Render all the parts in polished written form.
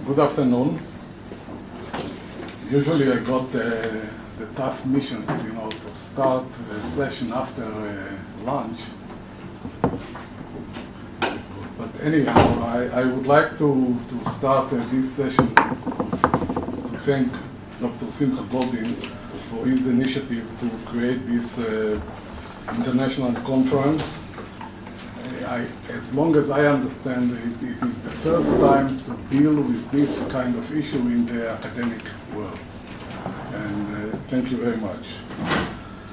Good afternoon. Usually I got the tough missions, to start a session after lunch. But anyhow, I would like to start this session to thank Dr. Simcha Goldin for his initiative to create this international conference. As long as I understand, it is the first time to deal with this kind of issue in the academic world. And thank you very much.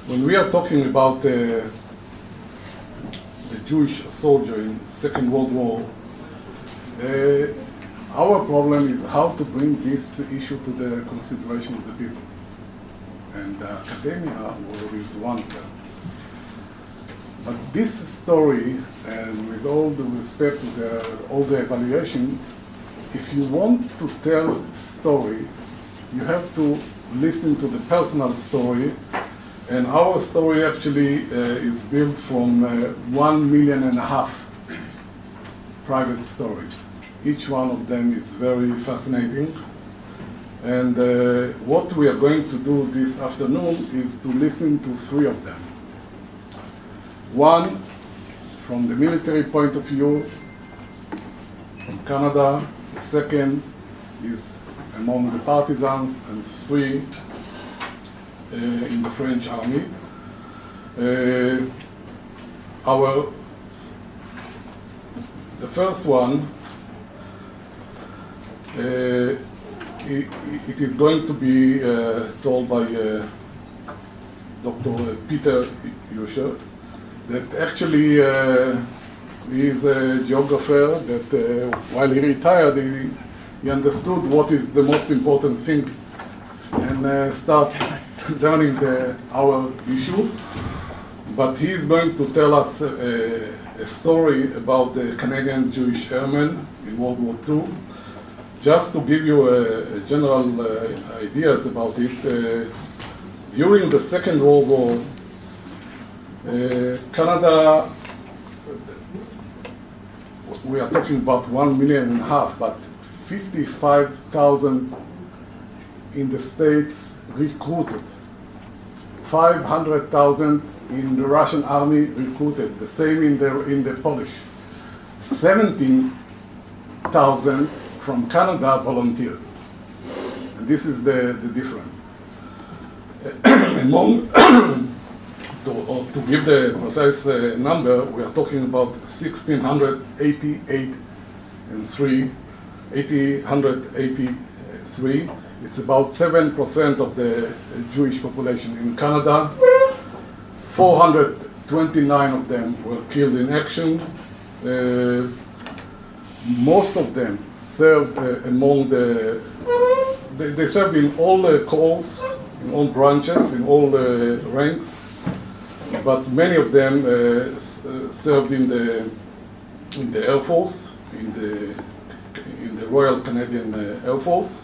When we are talking about the Jewish soldier in Second World War, our problem is how to bring this issue to the consideration of the people. And academia is one of them. But this story, and with all the respect to all the evaluation, if you want to tell a story, you have to listen to the personal story. And our story actually is built from 1.5 million private stories. Each one of them is very fascinating. And what we are going to do this afternoon is to listen to 3 of them. One, from the military point of view, from Canada. The second is among the partisans, and 3 in the French army. The first one, it is going to be told by Dr. Peter Usher, that actually he is a geographer, that while he retired, he understood what is the most important thing and start learning our issue. But he is going to tell us a story about the Canadian Jewish Airmen in World War II. Just to give you a general ideas about it, during the Second World War, Canada, we are talking about 1.5 million, but 55,000 in the States recruited. 500,000 in the Russian army recruited, the same in the Polish. 17,000 from Canada volunteered. And this is the difference. Among to give the precise number, we are talking about 1,688 and 1,883. It's about 7% of the Jewish population in Canada. 429 of them were killed in action. Most of them served they served in all the corps, in all branches, in all the ranks. But many of them served in the Air Force, in the Royal Canadian Air Force.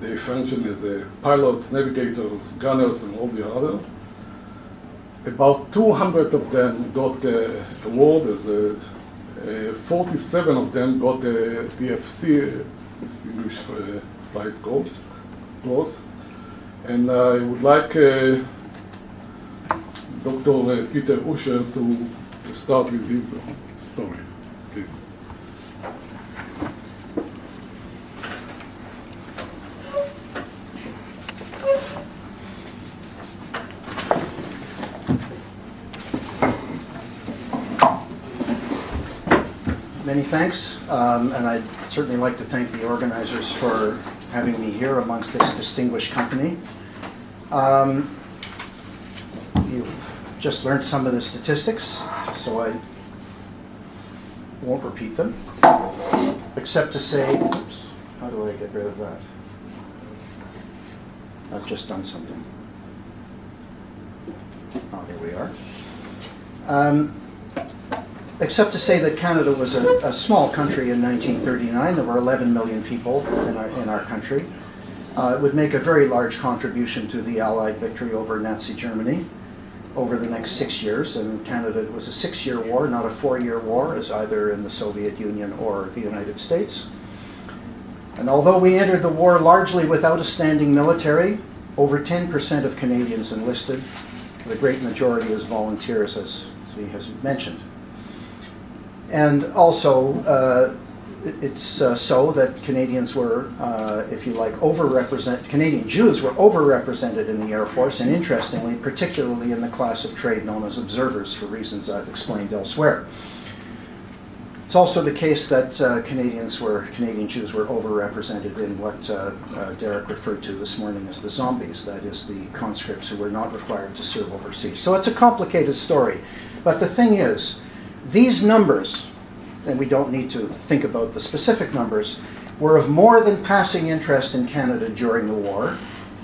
They function as pilots, navigators, gunners, and all the other. About 200 of them got the award. 47 of them got the DFC, Distinguished Flight Course. And I would like Dr. Peter Usher to start with his story, please. Many thanks, and I'd certainly like to thank the organizers for having me here amongst this distinguished company. You've just learned some of the statistics, so I won't repeat them, except to say, oops, how do I get rid of that? I've just done something. Oh, there we are. Except to say that Canada was a small country in 1939. There were 11 million people in our country. It would make a very large contribution to the Allied victory over Nazi Germany over the next 6 years. And Canada, it was a 6-year war, not a 4-year war, as either in the Soviet Union or the United States. And although we entered the war largely without a standing military, over 10% of Canadians enlisted, the great majority as volunteers, as he has mentioned. And also, it's so that Canadians were, if you like, Canadian Jews were overrepresented in the Air Force, and interestingly, particularly in the class of trade known as observers, for reasons I've explained elsewhere. It's also the case that Canadian Jews were overrepresented in what Derek referred to this morning as the zombies, that is, the conscripts who were not required to serve overseas. So it's a complicated story. But the thing is, these numbers, and we don't need to think about the specific numbers, were of more than passing interest in Canada during the war,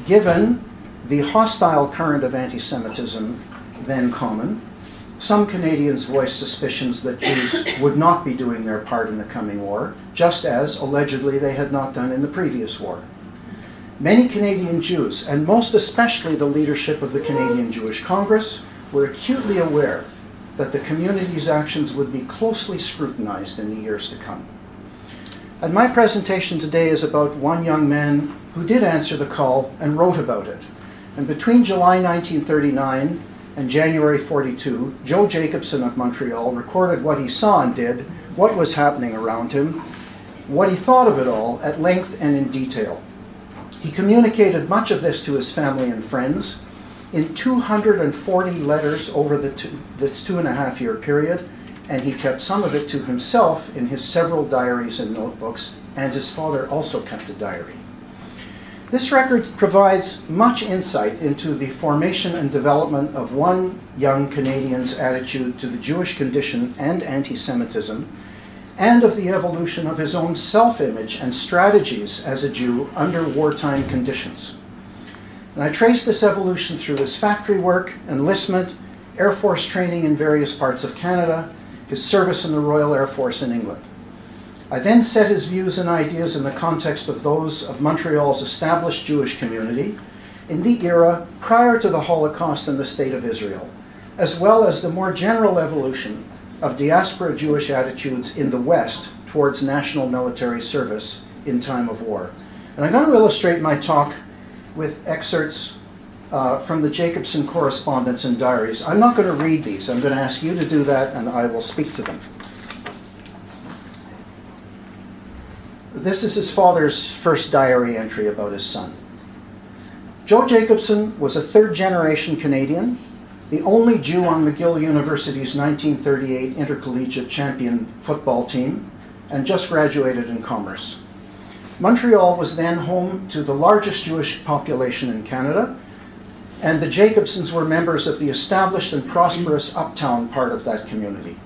given the hostile current of anti-Semitism then common. Some Canadians voiced suspicions that Jews would not be doing their part in the coming war, just as, allegedly, they had not done in the previous war. Many Canadian Jews, and most especially the leadership of the Canadian Jewish Congress, were acutely aware that the community's actions would be closely scrutinized in the years to come. And my presentation today is about one young man who did answer the call and wrote about it. And between July 1939 and January 42, Joe Jacobson of Montreal recorded what he saw and did, what was happening around him, what he thought of it all at length and in detail. He communicated much of this to his family and friends in 240 letters over this 2.5-year period, and he kept some of it to himself in his several diaries and notebooks, and his father also kept a diary. This record provides much insight into the formation and development of one young Canadian's attitude to the Jewish condition and anti-Semitism, and of the evolution of his own self-image and strategies as a Jew under wartime conditions. And I traced this evolution through his factory work, enlistment, Air Force training in various parts of Canada, his service in the Royal Air Force in England. I then set his views and ideas in the context of those of Montreal's established Jewish community in the era prior to the Holocaust and the State of Israel, as well as the more general evolution of diaspora Jewish attitudes in the West towards national military service in time of war. And I'm going to illustrate my talk with excerpts from the Jacobson correspondence and diaries. I'm not going to read these. I'm going to ask you to do that, and I will speak to them. This is his father's first diary entry about his son. Joe Jacobson was a third-generation Canadian, the only Jew on McGill University's 1938 intercollegiate champion football team, and just graduated in commerce. Montreal was then home to the largest Jewish population in Canada, and the Jacobsons were members of the established and prosperous uptown part of that community.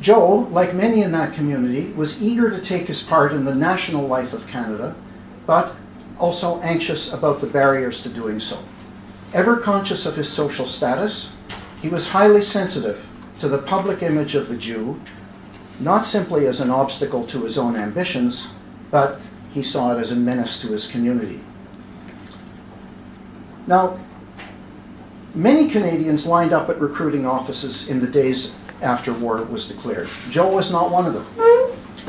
Joe, like many in that community, was eager to take his part in the national life of Canada, but also anxious about the barriers to doing so. Ever conscious of his social status, he was highly sensitive to the public image of the Jew, not simply as an obstacle to his own ambitions, but he saw it as a menace to his community. Now, many Canadians lined up at recruiting offices in the days after war was declared. Joe was not one of them.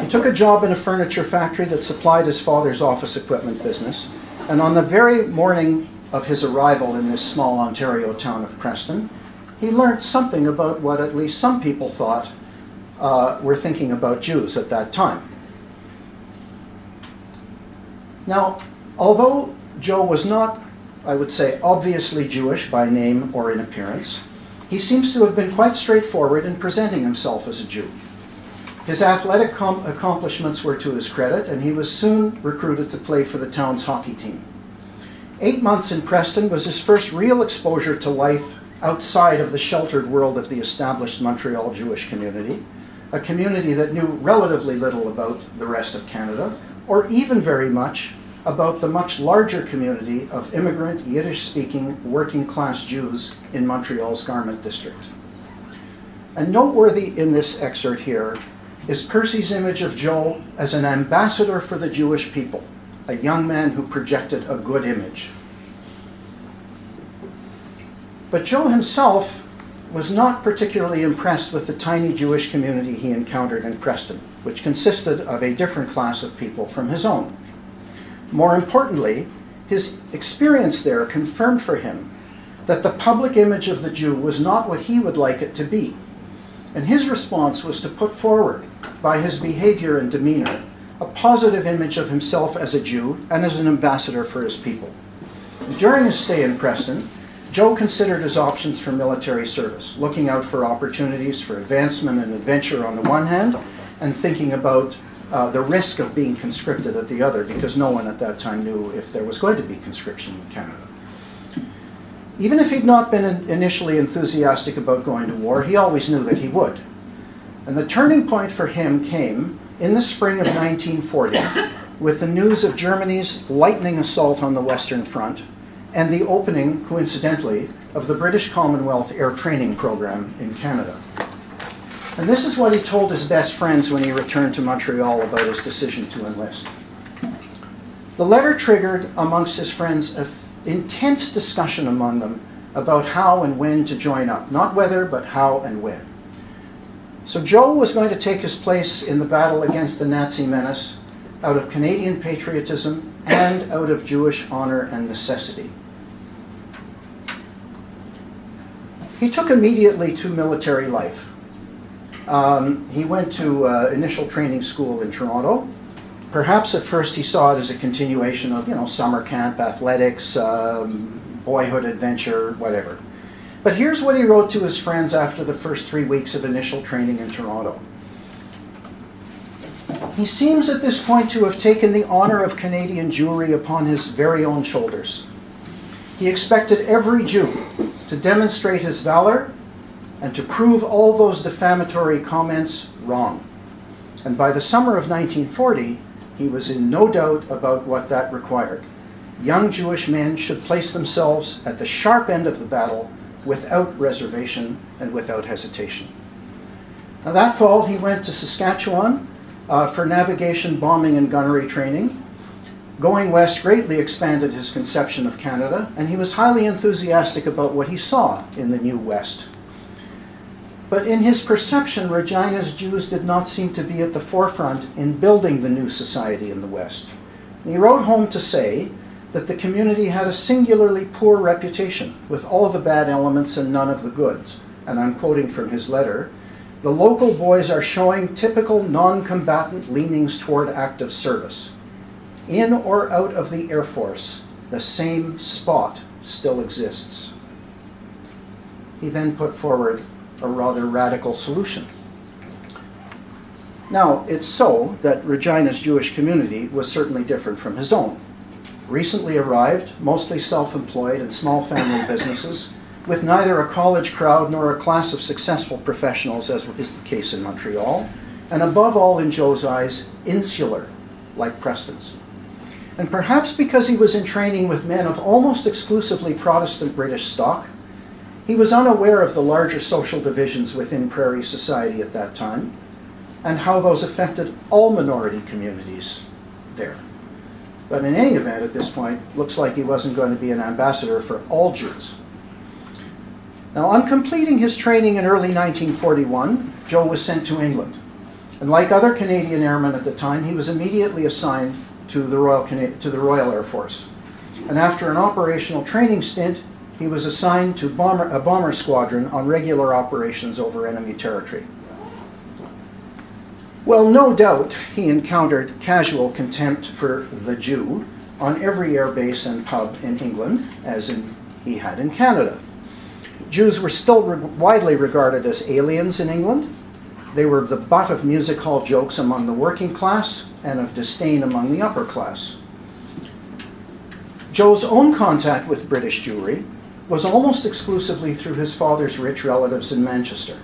He took a job in a furniture factory that supplied his father's office equipment business, and on the very morning of his arrival in this small Ontario town of Preston, he learned something about what at least some people thought were thinking about Jews at that time. Now, although Joe was not, I would say, obviously Jewish by name or in appearance, he seems to have been quite straightforward in presenting himself as a Jew. His athletic accomplishments were to his credit, and he was soon recruited to play for the town's hockey team. 8 months in Preston was his first real exposure to life outside of the sheltered world of the established Montreal Jewish community, a community that knew relatively little about the rest of Canada, or even very much about the much larger community of immigrant, Yiddish-speaking, working-class Jews in Montreal's garment district. And noteworthy in this excerpt here is Percy's image of Joe as an ambassador for the Jewish people, a young man who projected a good image. But Joe himself was not particularly impressed with the tiny Jewish community he encountered in Preston. which consisted of a different class of people from his own. More importantly, his experience there confirmed for him that the public image of the Jew was not what he would like it to be. And his response was to put forward, by his behavior and demeanor, a positive image of himself as a Jew and as an ambassador for his people. During his stay in Preston, Joe considered his options for military service, looking out for opportunities for advancement and adventure on the one hand, and thinking about the risk of being conscripted at the other, because no one at that time knew if there was going to be conscription in Canada. Even if he'd not been initially enthusiastic about going to war, he always knew that he would. And the turning point for him came in the spring of 1940 with the news of Germany's lightning assault on the Western Front and the opening, coincidentally, of the British Commonwealth Air Training Program in Canada. And this is what he told his best friends when he returned to Montreal about his decision to enlist. The letter triggered amongst his friends an intense discussion among them about how and when to join up. Not whether, but how and when. So Joe was going to take his place in the battle against the Nazi menace out of Canadian patriotism and out of Jewish honor and necessity. He took immediately to military life. He went to initial training school in Toronto. Perhaps at first he saw it as a continuation of, summer camp, athletics, boyhood adventure, whatever. But here's what he wrote to his friends after the first 3 weeks of initial training in Toronto. He seems at this point to have taken the honor of Canadian Jewry upon his very own shoulders. He expected every Jew to demonstrate his valor and to prove all those defamatory comments wrong. And by the summer of 1940, he was in no doubt about what that required. Young Jewish men should place themselves at the sharp end of the battle without reservation and without hesitation. Now that fall, he went to Saskatchewan for navigation, bombing, and gunnery training. Going west greatly expanded his conception of Canada, and he was highly enthusiastic about what he saw in the new West. But in his perception, Regina's Jews did not seem to be at the forefront in building the new society in the West. And he wrote home to say that the community had a singularly poor reputation, with all the bad elements and none of the goods. And I'm quoting from his letter, "The local boys are showing typical non-combatant leanings toward active service. In or out of the Air Force, the same spot still exists." He then put forward a rather radical solution. Now, it's so that Regina's Jewish community was certainly different from his own. Recently arrived, mostly self-employed and small family businesses, with neither a college crowd nor a class of successful professionals, as is the case in Montreal, and above all, in Joe's eyes, insular, like Preston's. And perhaps because he was in training with men of almost exclusively Protestant British stock, he was unaware of the larger social divisions within prairie society at that time, and how those affected all minority communities there. But in any event, at this point, looks like he wasn't going to be an ambassador for all Jews. Now, on completing his training in early 1941, Joe was sent to England. And like other Canadian airmen at the time, he was immediately assigned to the Royal Air Force. And after an operational training stint, he was assigned to a bomber squadron on regular operations over enemy territory. Well, no doubt he encountered casual contempt for the Jew on every air base and pub in England, as he had in Canada. Jews were still widely regarded as aliens in England. They were the butt of music hall jokes among the working class and of disdain among the upper class. Joe's own contact with British Jewry was almost exclusively through his father's rich relatives in Manchester.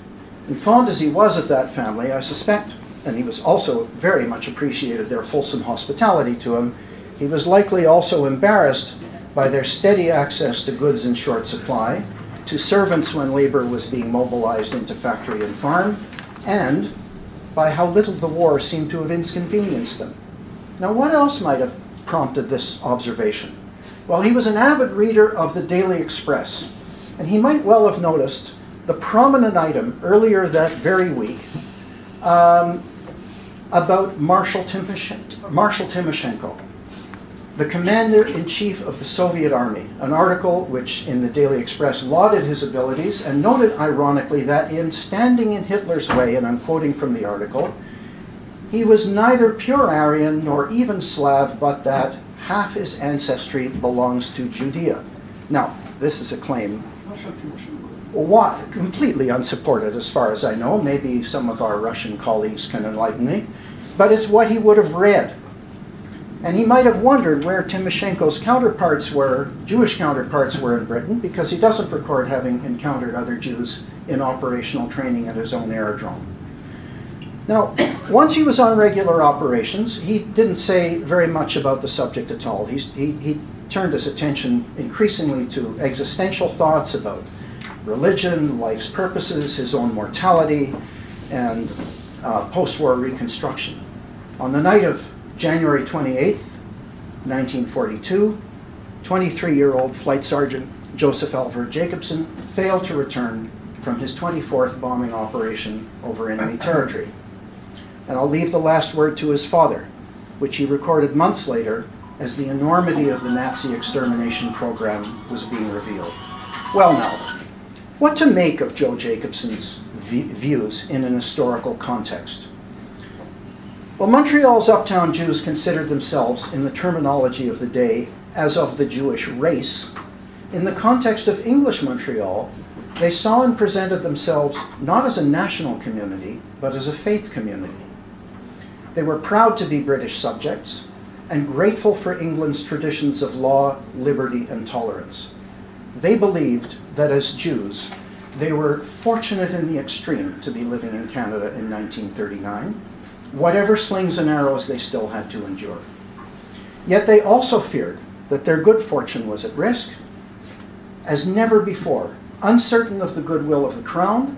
And fond as he was of that family, I suspect, and he was also very much appreciated their fulsome hospitality to him, he was likely also embarrassed by their steady access to goods in short supply, to servants when labor was being mobilized into factory and farm, and by how little the war seemed to have inconvenienced them. Now, what else might have prompted this observation? Well, he was an avid reader of the Daily Express, and he might well have noticed the prominent item earlier that very week about Marshal Timoshenko, the commander-in-chief of the Soviet Army, an article which in the Daily Express lauded his abilities and noted ironically that in standing in Hitler's way, and I'm quoting from the article, he was neither pure Aryan nor even Slav, but that half his ancestry belongs to Judea. Now, this is a claim completely unsupported as far as I know. Maybe some of our Russian colleagues can enlighten me. But it's what he would have read. And he might have wondered where Timoshenko's counterparts were, Jewish counterparts were in Britain, because he doesn't record having encountered other Jews in operational training at his own aerodrome. Now, once he was on regular operations, he didn't say very much about the subject at all. He turned his attention increasingly to existential thoughts about religion, life's purposes, his own mortality, and post-war reconstruction. On the night of January 28th, 1942, 23-year-old Flight Sergeant Joseph Alfred Jacobson failed to return from his 24th bombing operation over enemy territory. And I'll leave the last word to his father, which he recorded months later as the enormity of the Nazi extermination program was being revealed. Well now, what to make of Joe Jacobson's views in an historical context? Well, Montreal's uptown Jews considered themselves, in the terminology of the day, as of the Jewish race. In the context of English Montreal, they saw and presented themselves not as a national community, but as a faith community. They were proud to be British subjects and grateful for England's traditions of law, liberty, and tolerance. They believed that as Jews, they were fortunate in the extreme to be living in Canada in 1939, whatever slings and arrows they still had to endure. Yet they also feared that their good fortune was at risk, as never before, uncertain of the goodwill of the Crown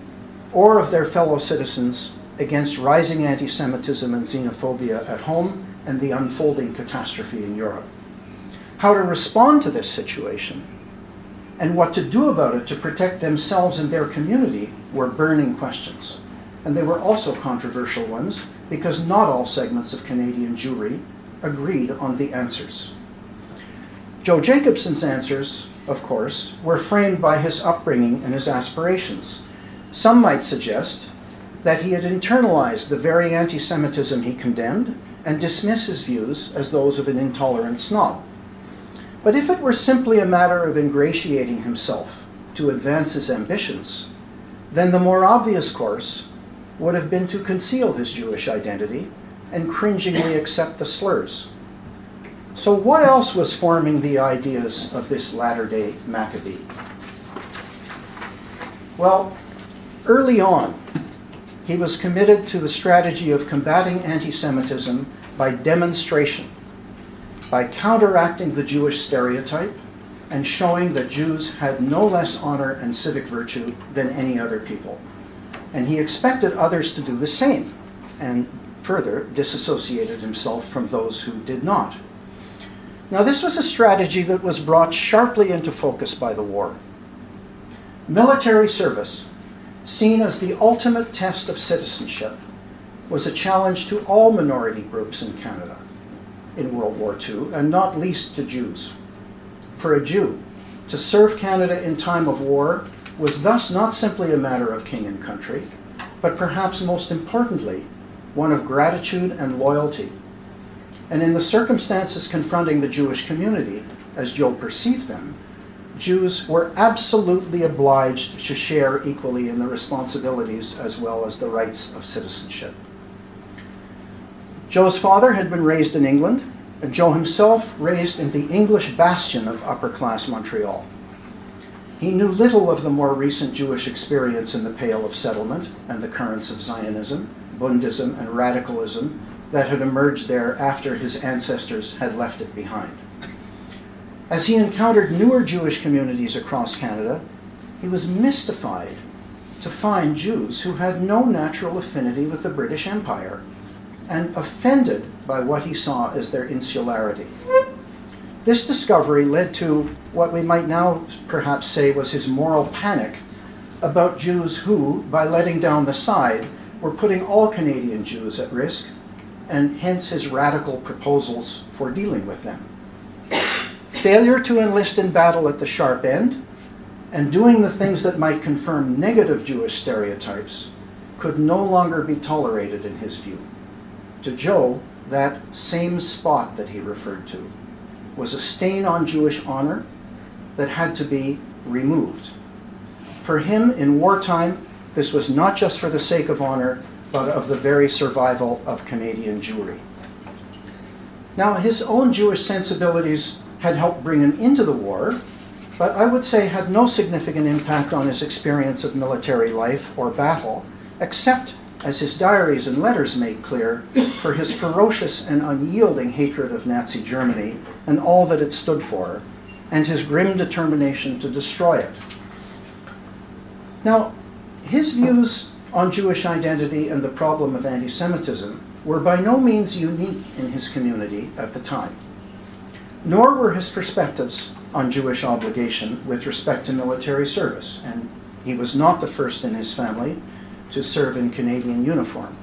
or of their fellow citizens against rising anti-Semitism and xenophobia at home and the unfolding catastrophe in Europe. How to respond to this situation and what to do about it to protect themselves and their community were burning questions. And they were also controversial ones because not all segments of Canadian Jewry agreed on the answers. Joe Jacobson's answers, of course, were framed by his upbringing and his aspirations. Some might suggest that he had internalized the very anti-Semitism he condemned and dismiss his views as those of an intolerant snob. But if it were simply a matter of ingratiating himself to advance his ambitions, then the more obvious course would have been to conceal his Jewish identity and cringingly accept the slurs. So what else was forming the ideas of this latter-day Maccabee? Well, early on, he was committed to the strategy of combating anti-Semitism by demonstration, by counteracting the Jewish stereotype and showing that Jews had no less honor and civic virtue than any other people. And he expected others to do the same, and further disassociated himself from those who did not. Now, this was a strategy that was brought sharply into focus by the war. Military service, seen as the ultimate test of citizenship, was a challenge to all minority groups in Canada in World War II, and not least to Jews. For a Jew, to serve Canada in time of war was thus not simply a matter of king and country, but perhaps most importantly, one of gratitude and loyalty. And in the circumstances confronting the Jewish community, as Joe perceived them, Jews were absolutely obliged to share equally in the responsibilities as well as the rights of citizenship. Joe's father had been raised in England, and Joe himself raised in the English bastion of upper-class Montreal. He knew little of the more recent Jewish experience in the Pale of Settlement and the currents of Zionism, Bundism, and radicalism that had emerged there after his ancestors had left it behind. As he encountered newer Jewish communities across Canada, he was mystified to find Jews who had no natural affinity with the British Empire and offended by what he saw as their insularity. This discovery led to what we might now perhaps say was his moral panic about Jews who, by letting down the side, were putting all Canadian Jews at risk and hence his radical proposals for dealing with them. Failure to enlist in battle at the sharp end, and doing the things that might confirm negative Jewish stereotypes, could no longer be tolerated in his view. To Joe, that same spot that he referred to was a stain on Jewish honor that had to be removed. For him, in wartime, this was not just for the sake of honor, but of the very survival of Canadian Jewry. Now, his own Jewish sensibilities had helped bring him into the war, but I would say had no significant impact on his experience of military life or battle, except, as his diaries and letters made clear, for his ferocious and unyielding hatred of Nazi Germany and all that it stood for, and his grim determination to destroy it. Now, his views on Jewish identity and the problem of anti-Semitism were by no means unique in his community at the time, nor were his perspectives on Jewish obligation with respect to military service, and he was not the first in his family to serve in Canadian uniform.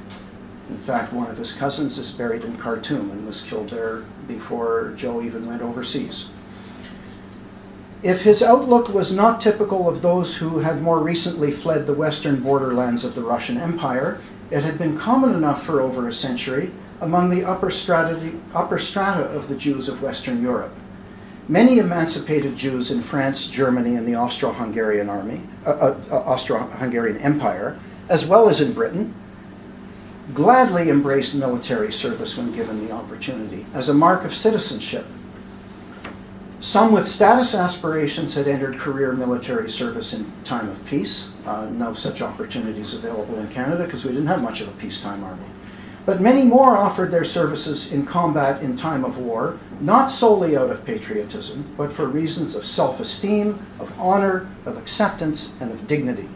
In fact, one of his cousins is buried in Khartoum and was killed there before Joe even went overseas. If his outlook was not typical of those who had more recently fled the western borderlands of the Russian Empire, it had been common enough for over a century among the upper strata of the Jews of Western Europe. Many emancipated Jews in France, Germany, and the Austro-Hungarian Empire, as well as in Britain, gladly embraced military service when given the opportunity as a mark of citizenship. Some with status aspirations had entered career military service in time of peace. No such opportunities available in Canada because we didn't have much of a peacetime army. But many more offered their services in combat in time of war, not solely out of patriotism, but for reasons of self-esteem, of honor, of acceptance, and of dignity.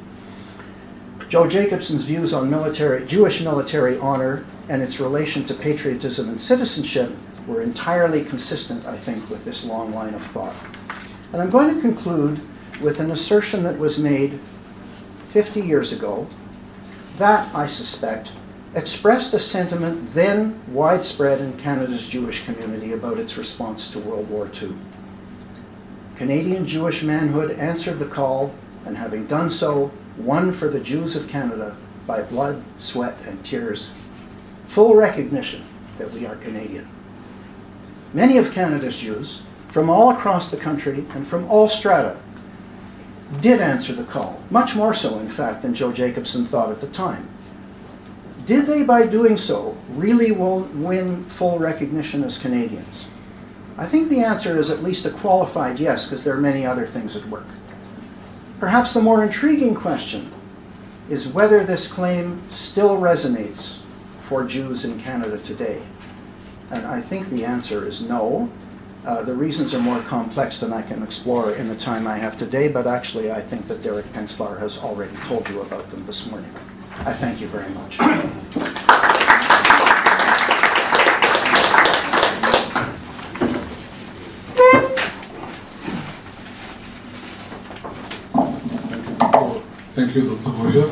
Joe Jacobson's views on Jewish military honor and its relation to patriotism and citizenship were entirely consistent, I think, with this long line of thought. And I'm going to conclude with an assertion that was made 50 years ago that, I suspect, expressed a sentiment then widespread in Canada's Jewish community about its response to World War II. Canadian Jewish manhood answered the call, and having done so, won for the Jews of Canada by blood, sweat, and tears full recognition that we are Canadian. Many of Canada's Jews, from all across the country and from all strata, did answer the call, much more so, in fact, than Joe Jacobson thought at the time. Did they, by doing so, really win full recognition as Canadians? I think the answer is at least a qualified yes, because there are many other things at work. Perhaps the more intriguing question is whether this claim still resonates for Jews in Canada today. And I think the answer is no. The reasons are more complex than I can explore in the time I have today, but actually I think that Derek Penslar has already told you about them this morning. I thank you very much. Thank you, Dr. Roger.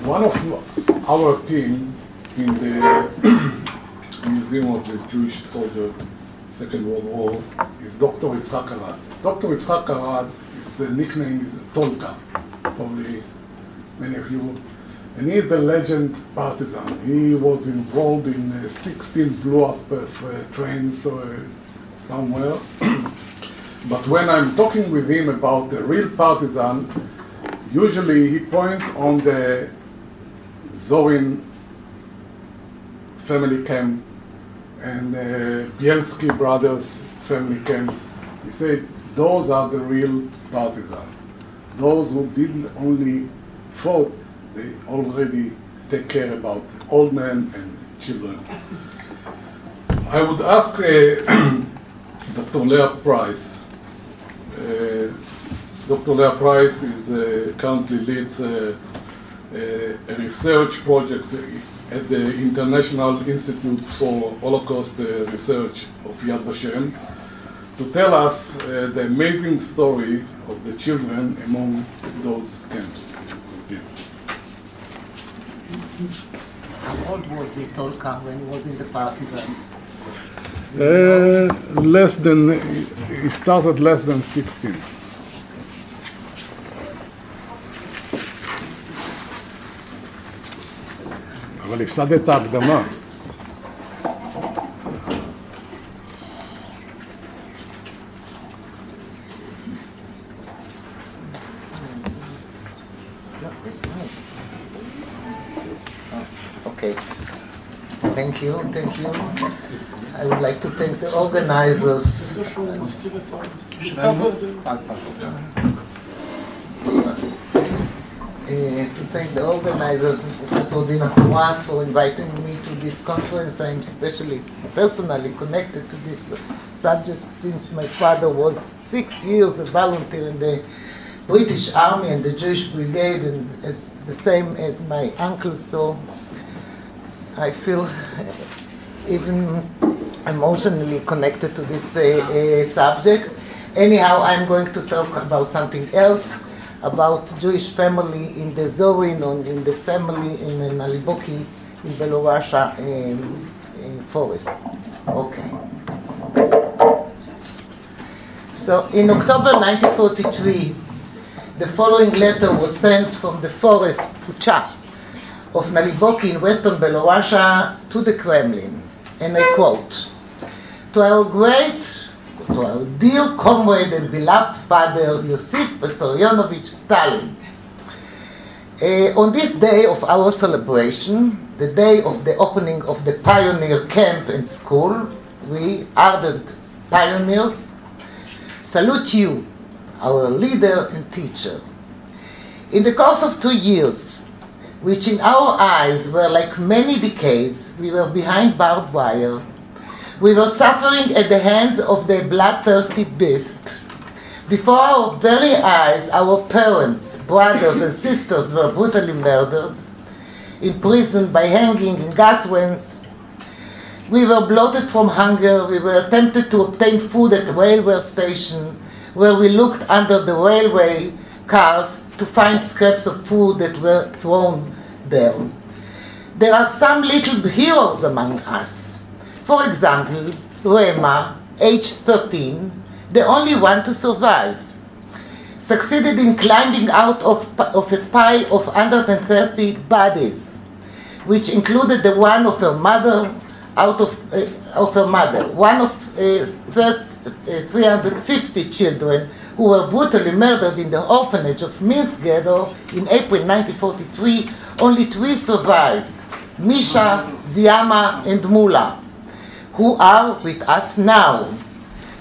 One of our team in the Museum of the Jewish Soldier, Second World War, is Dr. Yitzhak Arad. Dr. Yitzhak Arad, his nickname is Tolka, probably many of you. And he is a legend partisan. He was involved in 16 blow-up trains somewhere. But when I'm talking with him about the real partisan, usually he points on the Zorin family camp and Bielski brothers family camps. He said those are the real partisans. Those who didn't only fought, they already take care about old men and children. I would ask Dr. Leah Prais. Dr. Leah Prais is currently leads a research project at the International Institute for Holocaust Research of Yad Vashem to tell us the amazing story of the children among those camps. Please. How old was he, Tolka, when he was in the partisans? He started less than 16. אבל הפסדת את ההקדמה. Okay. Thank you. I would like to thank the organizers. To thank the organizers, Professor Dina Kurat, for inviting me to this conference. I'm especially personally connected to this subject since my father was 6 years a volunteer in the British Army and the Jewish Brigade, and it's the same as my uncle, so I feel even emotionally connected to this subject. Anyhow, I'm going to talk about something else, about Jewish family in the Zorin, or in the family in Naliboki in Belorussia forests. Okay. So in October 1943, the following letter was sent from the forest Pucha of Naliboki in western Belorussia to the Kremlin, and I quote, to our dear comrade and beloved father, Yosif Vissarionovich Stalin. On this day of our celebration, the day of the opening of the pioneer camp and school, we ardent pioneers salute you, our leader and teacher. In the course of 2 years, which in our eyes were like many decades, we were behind barbed wire. We were suffering at the hands of the bloodthirsty beast. Before our very eyes, our parents, brothers and sisters were brutally murdered, imprisoned by hanging in gas vents. We were bloated from hunger. We were tempted to obtain food at the railway station, where we looked under the railway cars to find scraps of food that were thrown there. There are some little heroes among us. For example, Rema, age 13, the only one to survive, succeeded in climbing out of a pile of 130 bodies, which included the one of her mother, one of 350 children who were brutally murdered in the orphanage of Minsk ghetto in April 1943. Only 3 survived, Misha, Ziama, and Mula, who are with us now.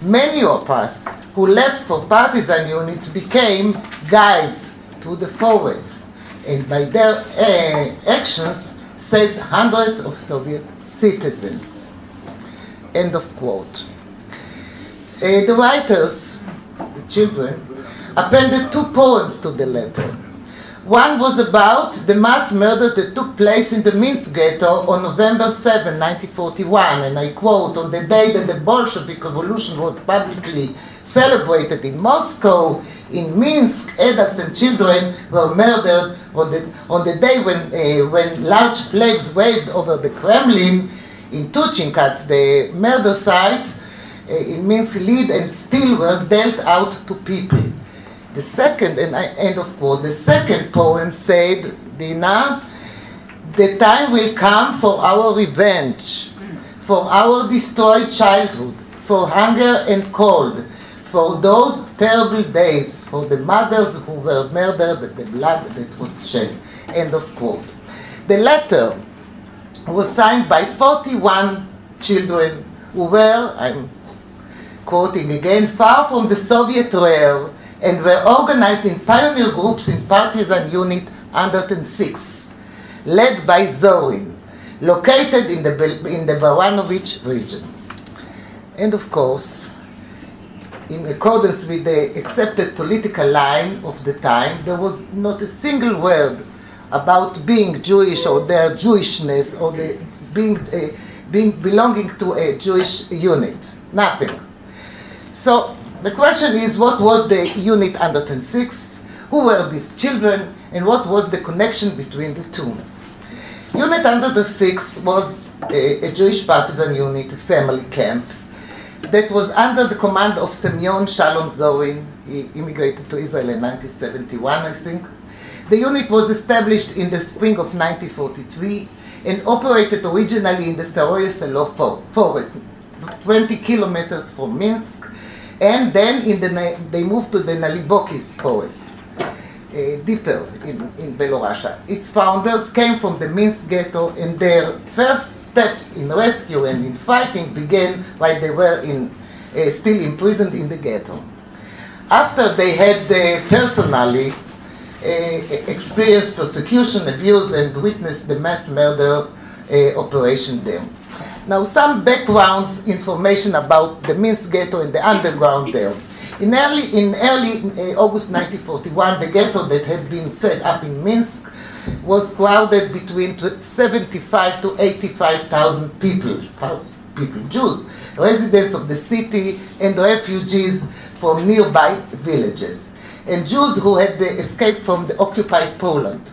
Many of us who left for partisan units became guides to the forest, and by their actions saved hundreds of Soviet citizens. End of quote. The writers, the children, appended 2 poems to the letter. One was about the mass murder that took place in the Minsk ghetto on November 7, 1941, and I quote, on the day that the Bolshevik revolution was publicly celebrated in Moscow, in Minsk, adults and children were murdered on the day when large flags waved over the Kremlin. In Tuchinkat, the murder site in Minsk, lead and steel were dealt out to people. The second, and I end of quote, the second poem said, Dina, the time will come for our revenge, for our destroyed childhood, for hunger and cold, for those terrible days, for the mothers who were murdered, the blood that was shed. End of quote. The letter was signed by 41 children who were, I'm quoting again, far from the Soviet rear, and were organized in pioneer groups in partisan unit 106, led by Zorin, located in the Baranovich region. And of course, in accordance with the accepted political line of the time, there was not a single word about being Jewish or their Jewishness or belonging to a Jewish unit. Nothing. So the question is, what was the unit 106? Who were these children? And what was the connection between the two? Unit under the 6 was a Jewish partisan unit, a family camp, that was under the command of Semyon Shalom Zorin. He immigrated to Israel in 1971, I think. The unit was established in the spring of 1943 and operated originally in the Staroye Selo forest, 20 kilometers from Minsk, and then they moved to the Nalibokis forest, deeper in Belorussia. Its founders came from the Minsk ghetto, and their first steps in rescue and in fighting began while they were still imprisoned in the ghetto. After they had personally experienced persecution, abuse, and witnessed the mass murder operation there. Now, some background information about the Minsk ghetto and the underground there. In early August 1941, the ghetto that had been set up in Minsk was crowded between 75 to 85,000 people, Jews, residents of the city and refugees from nearby villages, and Jews who had escaped from the occupied Poland.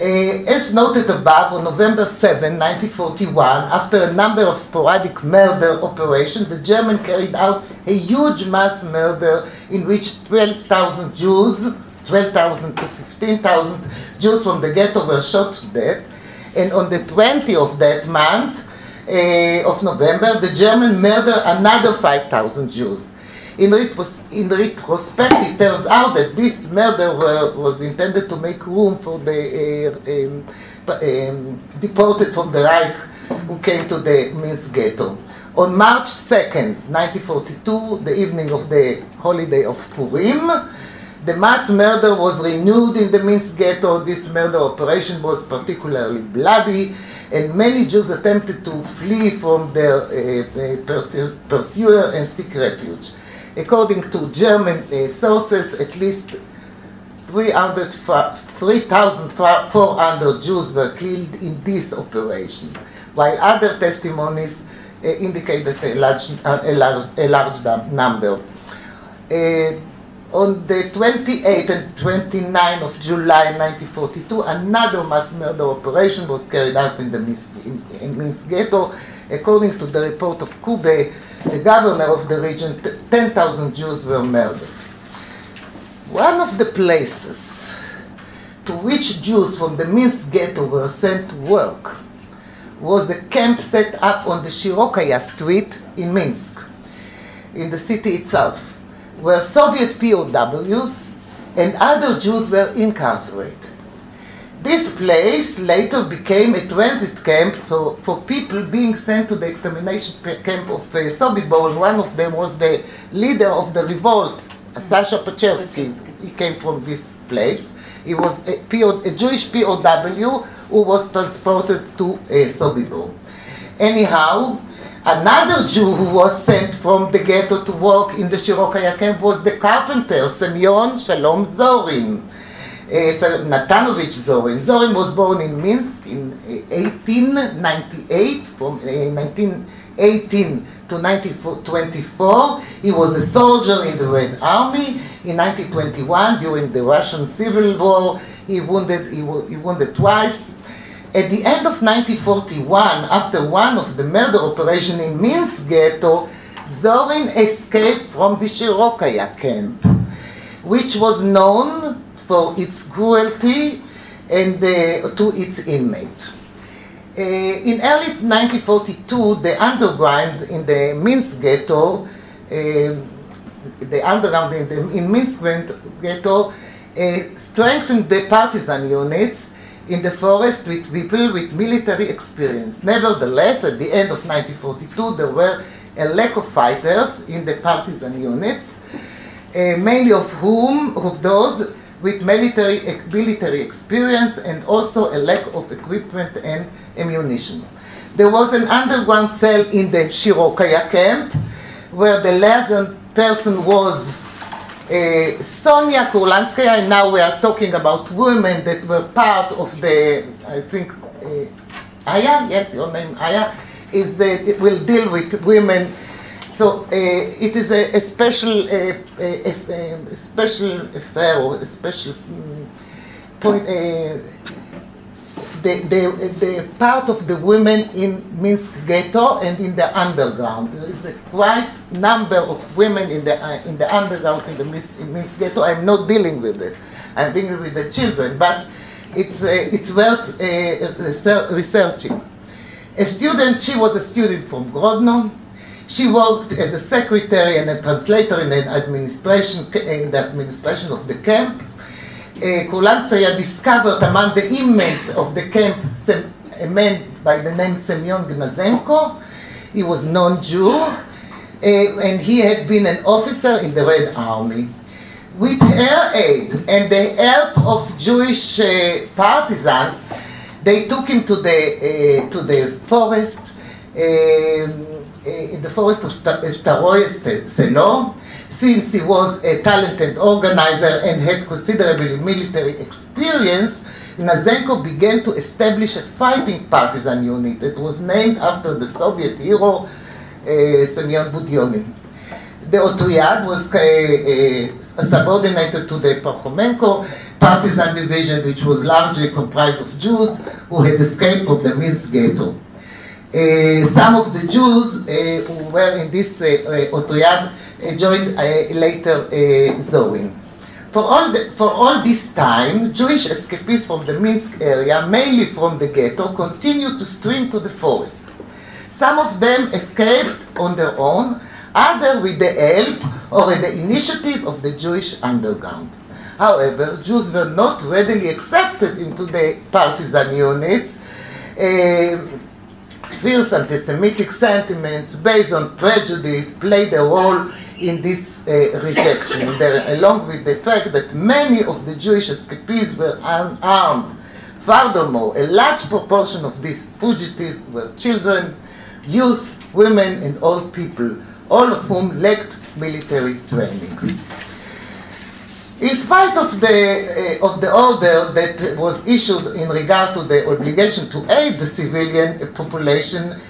As noted above, on November 7, 1941, after a number of sporadic murder operations, the Germans carried out a huge mass murder in which 12,000 Jews, 12,000 to 15,000 Jews from the ghetto were shot to death. And on the 20th of that month of November, the Germans murdered another 5,000 Jews. In retrospect, it turns out that this murder was intended to make room for the deported from the Reich who came to the Minsk ghetto. On March 2nd, 1942, the evening of the holiday of Purim, the mass murder was renewed in the Minsk ghetto. This murder operation was particularly bloody, and many Jews attempted to flee from their pursuer and seek refuge. According to German sources, at least 3,400 Jews were killed in this operation, while other testimonies indicated a large number. On the 28th and 29th of July 1942, another mass murder operation was carried out in the Minsk ghetto. According to the report of Kube, the governor of the region, 10,000 Jews were murdered. One of the places to which Jews from the Minsk ghetto were sent to work was a camp set up on the Shirokaya Street in Minsk, in the city itself, where Soviet POWs and other Jews were incarcerated. This place later became a transit camp for people being sent to the extermination camp of Sobibor. One of them was the leader of the revolt, Sasha Pachersky. He came from this place. He was a Jewish POW who was transported to Sobibor. Anyhow, another Jew who was sent from the ghetto to work in the Shirokaya camp was the carpenter, Semyon Shalom Zorin. Natanovich Zorin. Zorin was born in Minsk in 1898, from 1918 to 1924. He was a soldier in the Red Army. In 1921, during the Russian Civil War, he wounded twice. At the end of 1941, after one of the murder operations in Minsk ghetto, Zorin escaped from the Shirokaya camp, which was known for its cruelty and to its inmate. In early 1942, the underground in the Minsk ghetto, in Minsk ghetto strengthened the partisan units in the forest with people with military experience. Nevertheless, at the end of 1942, there were a lack of fighters in the partisan units, mainly of those with military experience, and also a lack of equipment and ammunition. There was an underground cell in the Shirokaya camp where the liaison person was Sonia Kurlanskaya, and now we are talking about women that were part of the, I think, Aya, yes, your name Aya, is that it will deal with women. So it is a special affair, or a special point. the part of the women in Minsk ghetto and in the underground. There is a quite number of women in the underground in the Minsk ghetto. I'm not dealing with it. I'm dealing with the children, but it's worth researching. She was a student from Grodno. She worked as a secretary and a translator in the administration of the camp. Kurlantsaya discovered among the inmates of the camp a man by the name Semyon Gnazenko. He was non-Jew, and he had been an officer in the Red Army. With her aid and the help of Jewish partisans, they took him to the forest, in the forest of Staroye Selo. Since he was a talented organizer and had considerable military experience, Gnazenko began to establish a fighting partisan unit that was named after the Soviet hero Semyon Budyonin. The Otriyad was subordinated to the Parchomenko partisan division, which was largely comprised of Jews who had escaped from the Minsk ghetto. Some of the Jews who were in this Otriyad joined later Zorin. For all this time, Jewish escapees from the Minsk area, mainly from the ghetto, continued to stream to the forest. Some of them escaped on their own, others with the help or the initiative of the Jewish underground. However, Jews were not readily accepted into the partisan units. Fierce anti-Semitic sentiments based on prejudice played a role in this rejection, along with the fact that many of the Jewish escapees were unarmed. Furthermore, a large proportion of these fugitives were children, youth, women, and old people, all of whom lacked military training. In spite of the order that was issued in regard to the obligation to aid the civilian population,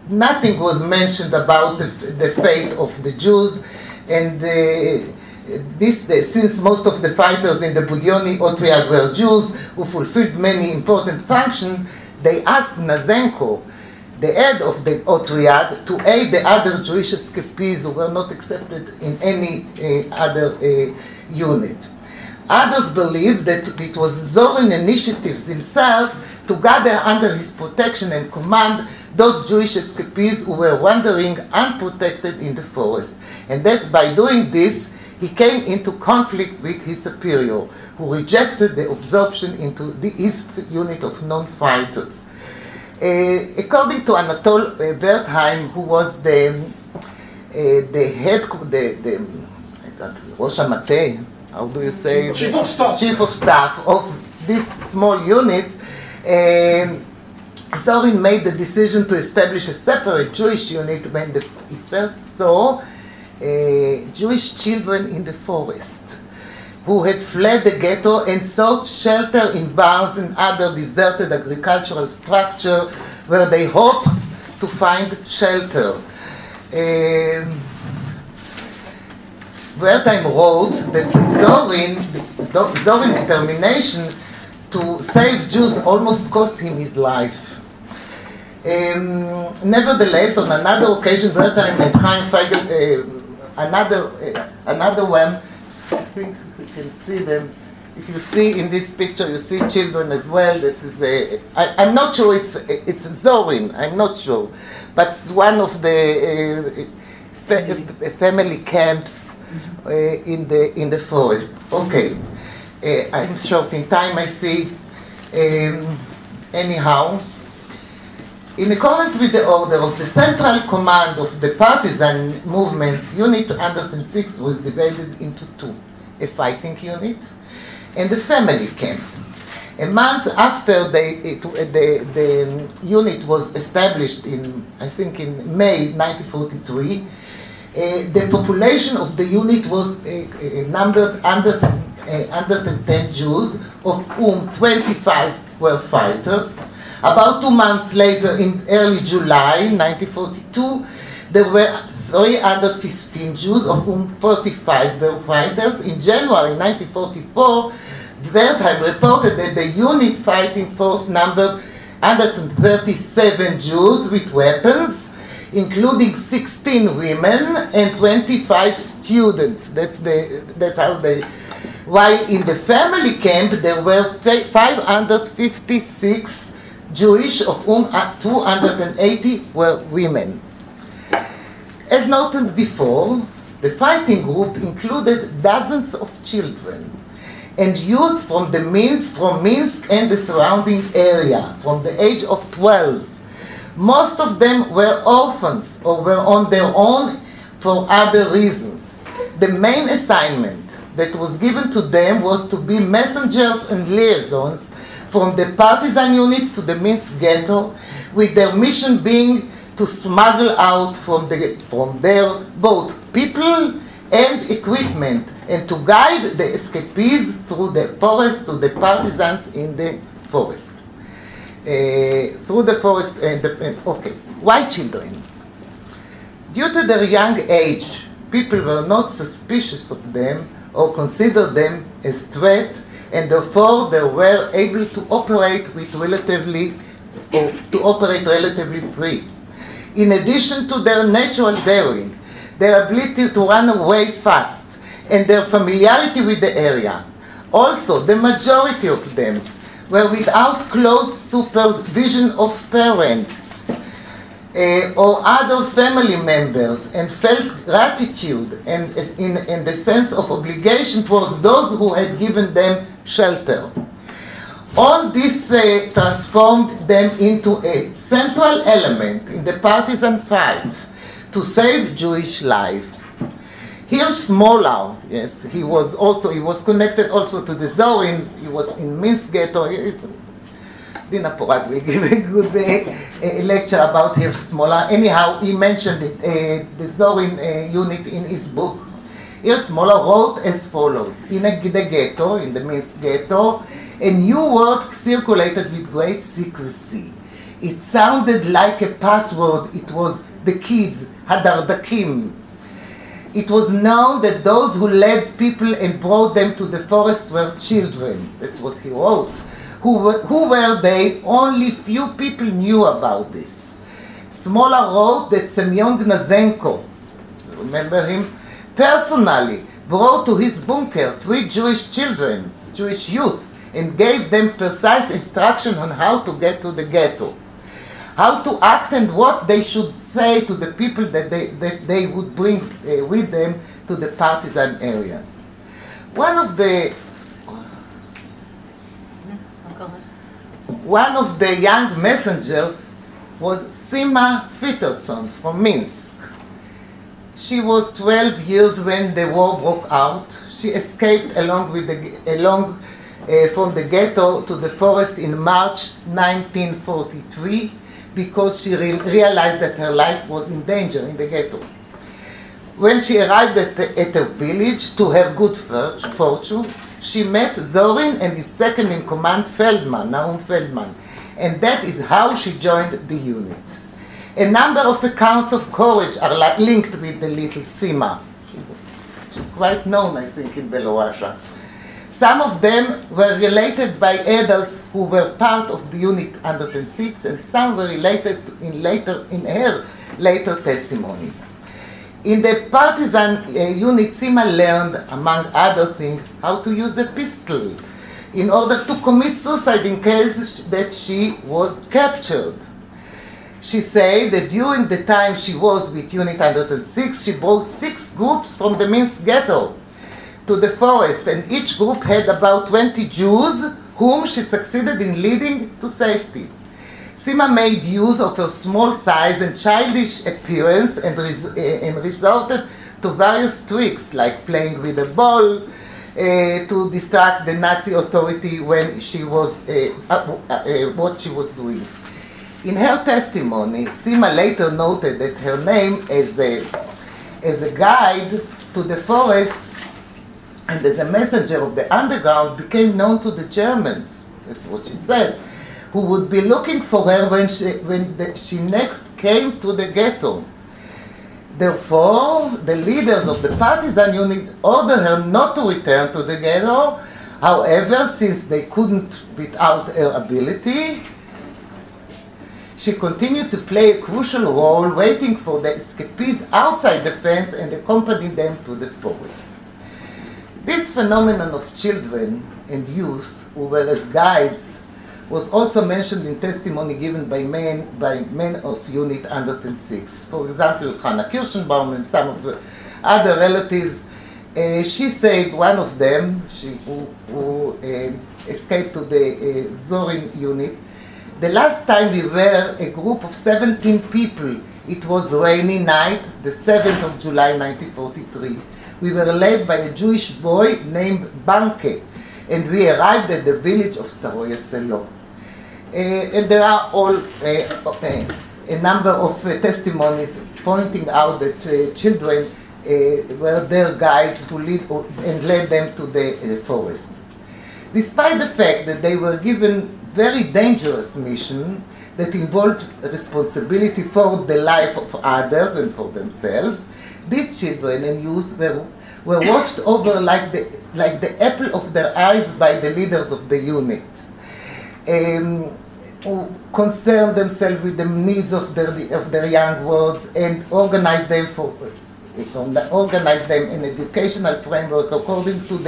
nothing was mentioned about the fate of the Jews, and since most of the fighters in the Budyoni Otriyad were Jews who fulfilled many important functions, they asked Gnazenko, the head of the Otriyad, to aid the other Jewish escapees who were not accepted in any other unit. Others believed that it was Zorin initiatives himself to gather under his protection and command those Jewish escapees who were wandering unprotected in the forest, and that by doing this, he came into conflict with his superior, who rejected the absorption into his unit of non-fighters. According to Anatol Wertheim, who was the head, Rosh HaMateh, how do you say? Chief of Staff. Chief of Staff of this small unit, Zorin made the decision to establish a separate Jewish unit when he first saw Jewish children in the forest who had fled the ghetto and sought shelter in barns and other deserted agricultural structures where they hoped to find shelter. Wertheim wrote that Zorin's determination to save Jews almost cost him his life. Nevertheless, on another occasion, Wertheim and Chaim Feigl, another one, I think we can see them. If you see in this picture, you see children as well. This is I'm not sure it's Zorin. I'm not sure, but it's one of the family camps in the forest. Okay, I'm short in time. I see. Anyhow, in accordance with the order of the Central Command of the partisan movement, Unit 206 was divided into two, a fighting unit and a family camp. A month after the unit was established I think in May 1943, the population of the unit was numbered under 10 Jews, of whom 25 were fighters. About 2 months later, in early July 1942, there were 315 Jews, of whom 45 were fighters. In January 1944, Wertheim reported that the unit fighting force numbered 137 Jews with weapons, including 16 women and 25 students. That's how they. While in the family camp there were 556 Jewish, of whom 280 were women. As noted before, the fighting group included dozens of children and youth from Minsk and the surrounding area, from the age of 12. Most of them were orphans or were on their own for other reasons. The main assignment that was given to them was to be messengers and liaisons from the partisan units to the Minsk ghetto, with their mission being to smuggle out from there both people and equipment, and to guide the escapees through the forest to the partisans in the forest. Why children? Due to their young age, people were not suspicious of them or considered them as threat, and therefore they were able to operate relatively free. In addition to their natural daring, their ability to run away fast, and their familiarity with the area. Also, the majority of them were without close supervision of parents or other family members, and felt gratitude and in the sense of obligation towards those who had given them shelter. All this transformed them into a central element in the partisan fight to save Jewish lives. Here Smolar, yes, he was connected also to the Zorin. He was in Minsk ghetto. Dina Porat will give a good lecture about here Smolar. Anyhow, he mentioned it, the Zorin unit in his book. Here Smolar wrote as follows: in the ghetto, in the Minsk ghetto, a new word circulated with great secrecy. It sounded like a password. It was the kids, Hadardakim. It was known that those who led people and brought them to the forest were children. That's what he wrote. Who were they? Only few people knew about this. Smolar wrote that Semyon Gnazenko, remember him, personally brought to his bunker 3 Jewish children, Jewish youth, and gave them precise instruction on how to get to the ghetto, how to act and what they should say to the people that they would bring with them to the partisan areas. One of the young messengers was Sima Fitterson from Minsk. She was 12 years when the war broke out. She escaped from the ghetto to the forest in March 1943 because she realized that her life was in danger in the ghetto. When she arrived at a village, to her good fortune, she met Zorin and his second-in-command Nahum Feldman, and that is how she joined the unit. A number of accounts of courage are linked with the little Sima. She's quite known, I think, in Belorussia. Some of them were related by adults who were part of the Unit 106, and some were related in her later testimonies. In the partisan unit, Sima learned, among other things, how to use a pistol in order to commit suicide in case that she was captured. She said that during the time she was with Unit 106, she brought 6 groups from the Minsk ghetto to the forest, and each group had about 20 Jews whom she succeeded in leading to safety. Sima made use of her small size and childish appearance and resorted to various tricks, like playing with a ball to distract the Nazi authority when she was what she was doing. In her testimony, Sima later noted that her name as a guide to the forest and as a messenger of the underground became known to the Germans. That's what she said, who would be looking for her when she next came to the ghetto. Therefore, the leaders of the partisan unit ordered her not to return to the ghetto However, since they couldn't without her ability, she continued to play a crucial role, waiting for the escapees outside the fence and accompanying them to the forest. This phenomenon of children and youth who were as guides was also mentioned in testimony given by men of Unit 106. For example, Hannah Kirschenbaum and some of the other relatives. She said, one of them, who escaped to the Zorin unit, the last time we were a group of 17 people, it was rainy night, the 7th of July 1943. We were led by a Jewish boy named Banke, and we arrived at the village of Staroye Selo. And there are all a number of testimonies pointing out that children were their guides who lead and led them to the forest. Despite the fact that they were given very dangerous mission that involved responsibility for the life of others and for themselves, these children and youth were watched over like the apple of their eyes by the leaders of the unit, who concerned themselves with the needs of their young ones and organized them in educational framework according to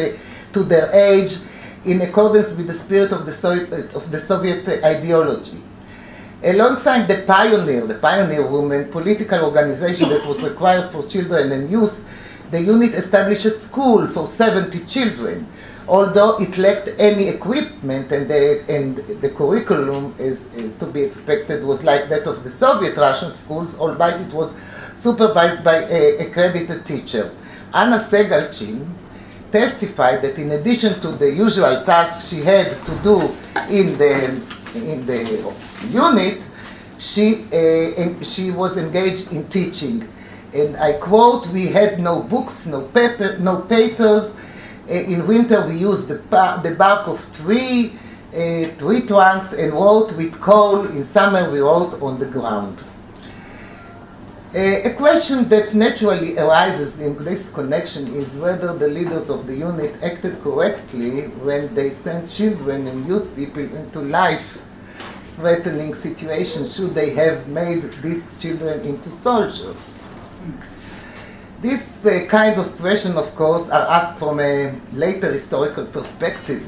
their age, in accordance with the spirit of the Soviet ideology. Alongside the pioneer woman political organization that was required for children and youth, the unit established a school for 70 children, although it lacked any equipment, and the curriculum, is to be expected, was like that of the Soviet Russian schools, albeit it was supervised by an accredited teacher. Anna Segalchin testified that in addition to the usual tasks she had to do in the unit, she was engaged in teaching. And I quote, "We had no books, no papers. In winter we used the bark of tree trunks and wrote with coal. In summer we wrote on the ground." A question that naturally arises in this connection is whether the leaders of the unit acted correctly when they sent children and youth people into life-threatening situations. Should they have made these children into soldiers? These kinds of questions, of course, are asked from a later historical perspective,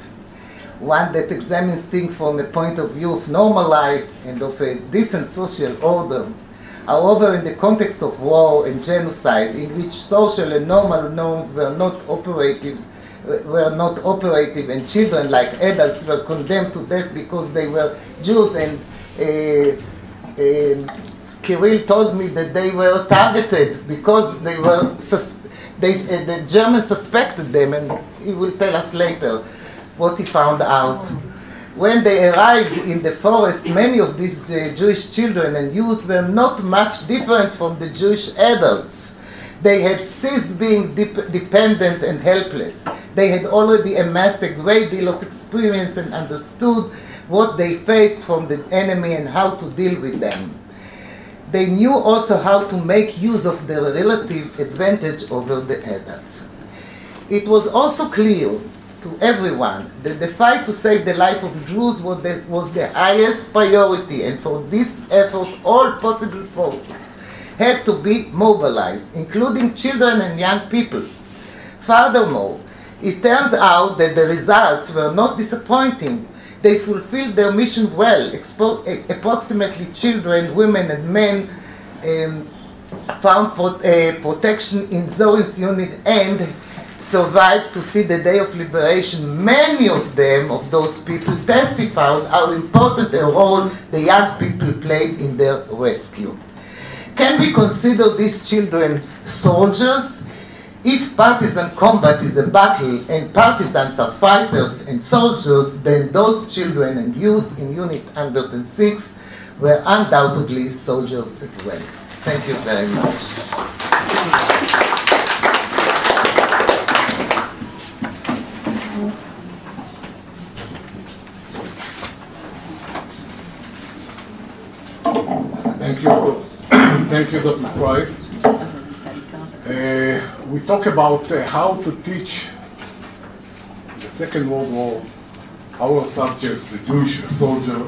one that examines things from a point of view of normal life and of a decent social order. However, in the context of war and genocide, in which social and normal norms were not operative, and children, like adults, were condemned to death because they were Jews, and Kirill told me that they were targeted because they were the Germans suspected them, and he will tell us later what he found out. When they arrived in the forest, many of these Jewish children and youth were not much different from the Jewish adults. They had ceased being dependent and helpless. They had already amassed a great deal of experience and understood what they faced from the enemy and how to deal with them. They knew also how to make use of their relative advantage over the adults. It was also clear to everyone that the fight to save the life of Jews was the highest priority, and for these efforts all possible forces had to be mobilized, including children and young people. Furthermore, it turns out that the results were not disappointing. They fulfilled their mission well. Approximately children, women, and men found protection in Zorin's unit and survived to see the day of liberation. Many of them, of those people, testified how important a role the young people played in their rescue. Can we consider these children soldiers? If partisan combat is a battle and partisans are fighters and soldiers, then those children and youth in Unit 106 were undoubtedly soldiers as well. Thank you very much. Thank you. Thank you, Dr. Prais. We talk about how to teach the Second World War, our subject, the Jewish soldier,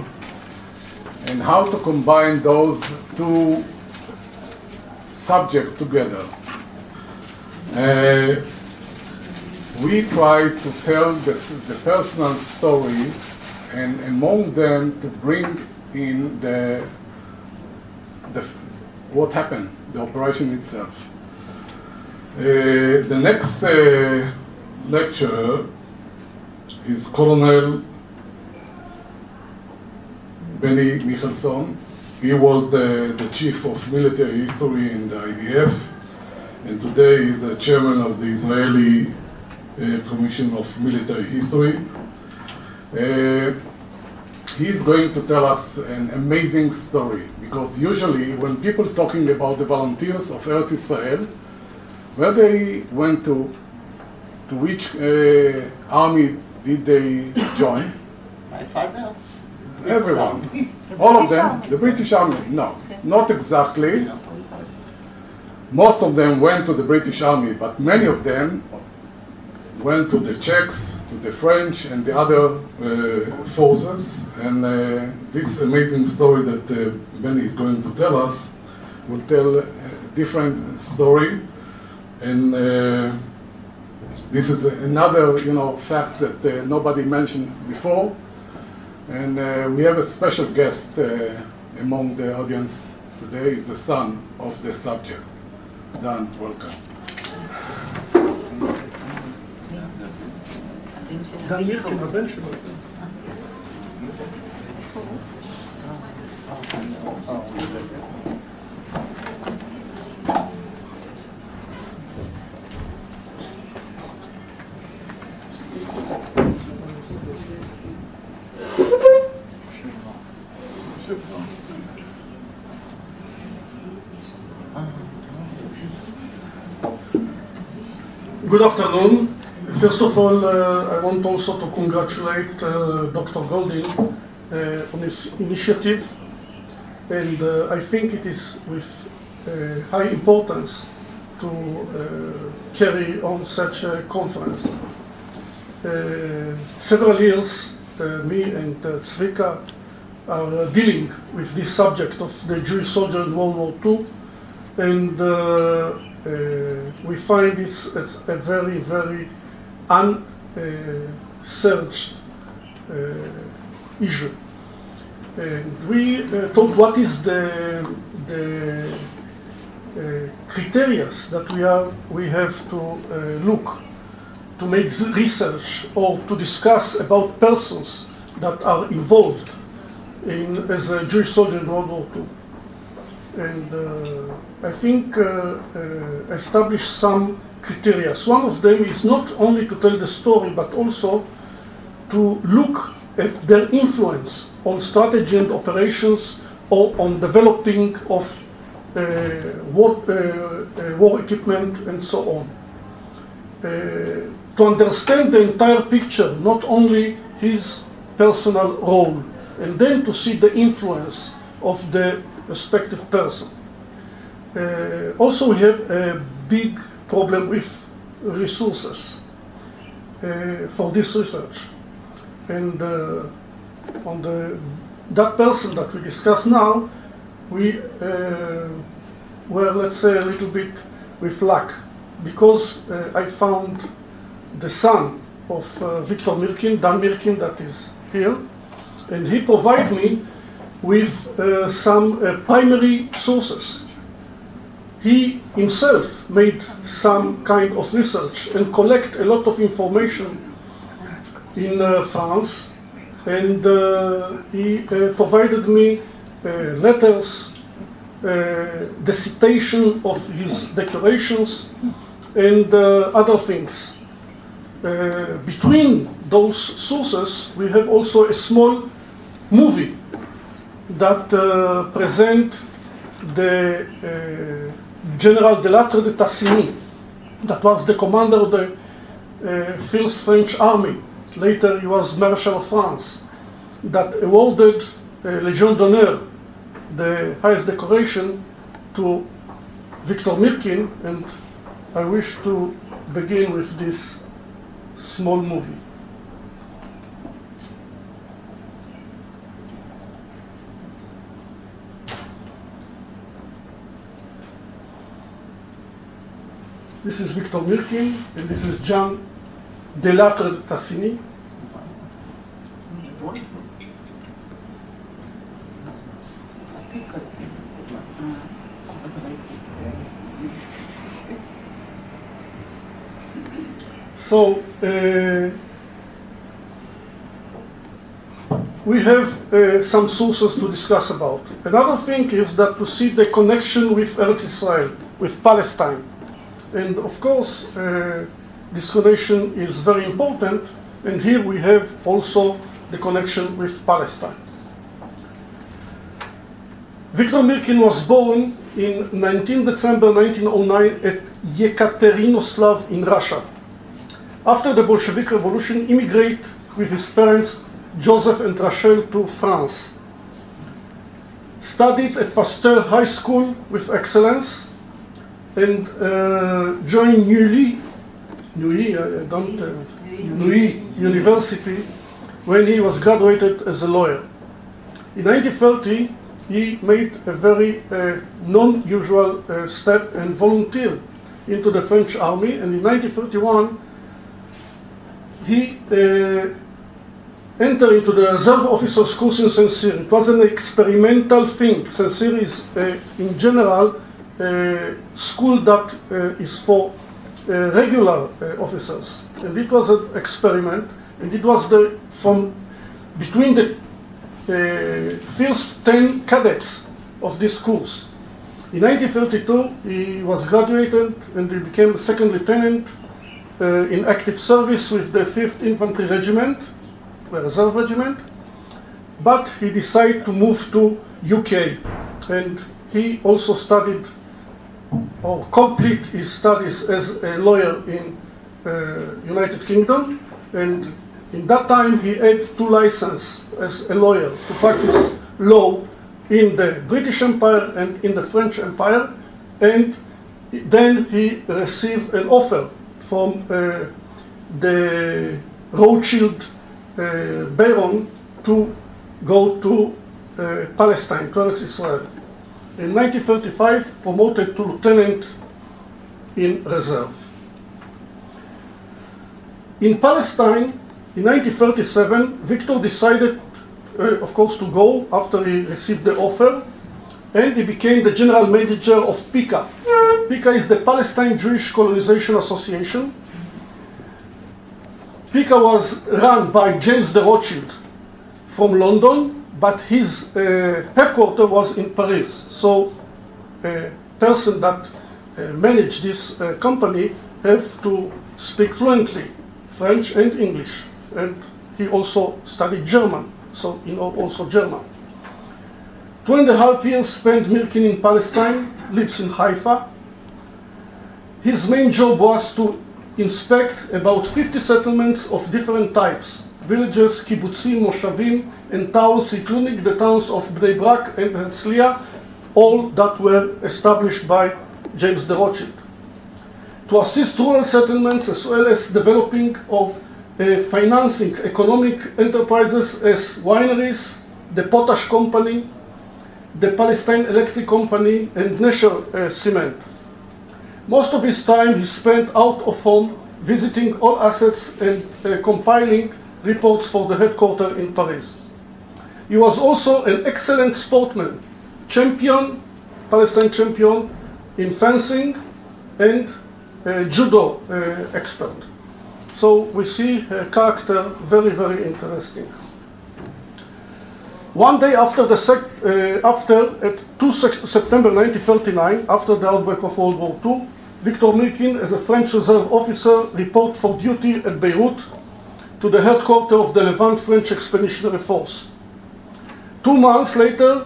and how to combine those two subjects together. We try to tell the personal story, and among them to bring in what happened, the operation itself. The next lecturer is Colonel Benny Michelsohn. He was the chief of military history in the IDF, and today he's the chairman of the Israeli Commission of Military History. He's going to tell us an amazing story, because usually when people talking about the volunteers of Eretz Israel, where they went to which army did they join? My father? Everyone. All of them? The British Army? No, not exactly. Most of them went to the British Army, but many of them went to the Czechs, to the French, and the other forces. And this amazing story that Benny is going to tell us will tell a different story. And this is another, fact that nobody mentioned before. And we have a special guest among the audience today. Is the son of the subject. Dan, welcome. Dan Mirkin, הבן שלו. Good afternoon. First of all, I want also to congratulate Dr. Goldin on his initiative, and I think it is with high importance to carry on such a conference. Several years, me and Tzvika are dealing with this subject of the Jewish soldier in World War II, and we find it's a very, very unsearched issue. And we thought, what is the criteria that we have to look to make research or to discuss about persons that are involved as a Jewish soldier in World War II. And I think establish some criteria. One of them is not only to tell the story, but also to look at their influence on strategy and operations, or on developing of war equipment and so on. To understand the entire picture, not only his personal role, and then to see the influence of the respective person. Also, we have a big problem with resources for this research. And on that person that we discuss now, we were, let's say, a little bit with luck, because I found the son of Victor Mirkin, Dan Mirkin, that is here, and he provided me with some primary sources. He himself made some kind of research and collect a lot of information in France, and he provided me letters, the citation of his declarations, and other things. Between those sources, we have also a small movie that present the General de Latrun de Tassigny, that was the commander of the First French Army. Later he was Marshal of France, that awarded Legion d'Honneur, the highest decoration, to Victor Mirkin, and I wish to begin with this small movie. This is Victor Mirkin, and this is Jean de Latrun Tassini. So we have some sources to discuss about. Another thing is that to see the connection with Eretz Israel, with Palestine. And of course, this connection is very important, and here we have also the connection with Palestine. Victor Mirkin was born in 19 December 1909 at Yekaterinoslav in Russia. After the Bolshevik Revolution, immigrated with his parents Joseph and Rachel to France. Studied at Pasteur High School with excellence, and joined Neuilly University when he was graduated as a lawyer. In 1930, he made a very non-usual step and volunteered into the French army, and in 1931 he entered into the reserve officers course in Saint-Cyr. It was an experimental thing. Saint-Cyr is, in general, a school that is for regular officers. And it was an experiment, and it was from between the first 10 cadets of this course. In 1932, he was graduated, and he became a second lieutenant in active service with the 5th Infantry Regiment, the Reserve Regiment, but he decided to move to UK, and he also studied or complete his studies as a lawyer in United Kingdom, and in that time he had 2 licenses as a lawyer to practice law in the British Empire and in the French Empire, and then he received an offer from the Rothschild Baron to go to Palestine, to Eretz Israel. In 1935, promoted to lieutenant in reserve. In Palestine, in 1937, Victor decided, of course, to go after he received the offer, and he became the general manager of PICA. PICA is the Palestine Jewish Colonization Association. PICA was run by James de Rothschild from London, but his headquarters was in Paris. So a person that managed this company have to speak fluently French and English. And he also studied German, so he knows also German. 2.5 years spent Mirkin in Palestine, lives in Haifa. His main job was to inspect about 50 settlements of different types, villages, kibbutzim, moshavim, and towns, including the towns of Bnei Brak and Herzliya, all that were established by James de Rothschild. To assist rural settlements as well as developing of financing economic enterprises as wineries, the Potash Company, the Palestine Electric Company, and Nesher Cement. Most of his time he spent out of home, visiting all assets and compiling reports for the headquarters in Paris. He was also an excellent sportsman, champion, Palestine champion in fencing, and judo expert. So we see her character very, very interesting. One day after at 2 September 1939, after the outbreak of World War II, Victor Mirkin, as a French reserve officer, reported for duty at Beirut to the headquarters of the Levant French Expeditionary Force. 2 months later,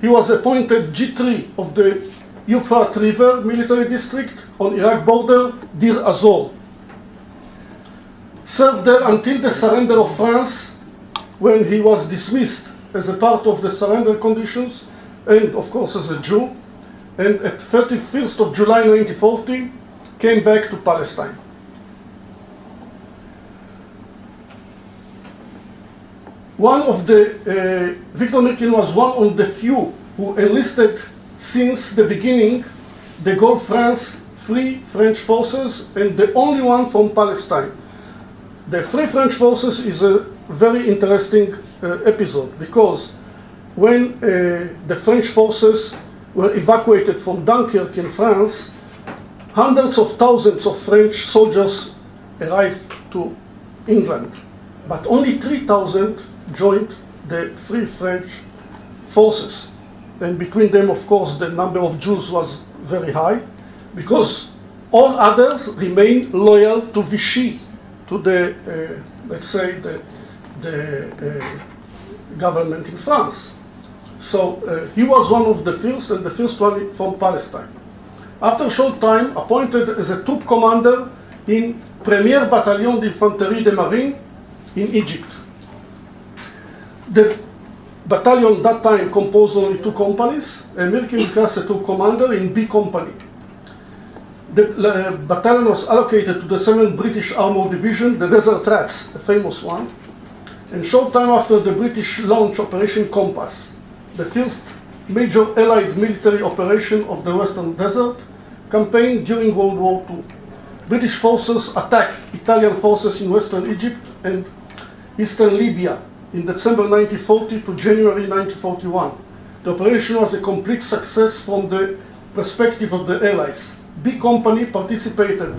he was appointed G3 of the Euphrates River Military District on Iraq border, Deir Azor. Served there until the surrender of France, when he was dismissed as a part of the surrender conditions, and of course as a Jew, and at 31st of July 1940, came back to Palestine. Victor Mirkin was one of the few who enlisted since the beginning the Gulf France Free French Forces and the only one from Palestine. The Free French Forces is a very interesting episode because when the French forces were evacuated from Dunkirk in France, hundreds of thousands of French soldiers arrived to England, but only 3,000 joined the Free French Forces. And between them, of course, the number of Jews was very high because all others remained loyal to Vichy, to the, let's say, the government in France. So he was one of the first, and the first one from Palestine. After a short time, appointed as a troop commander in Premier Bataillon d'Infanterie de Marine in Egypt. The battalion that time composed only 2 companies, and Mirkin became a troop commander in B Company. The battalion was allocated to the 7th British Armored Division, the Desert Rats, a famous one. And short time after the British launched Operation Compass, the first major Allied military operation of the Western Desert campaign during World War II. British forces attacked Italian forces in Western Egypt and Eastern Libya in December 1940 to January 1941. The operation was a complete success from the perspective of the Allies. B Company participated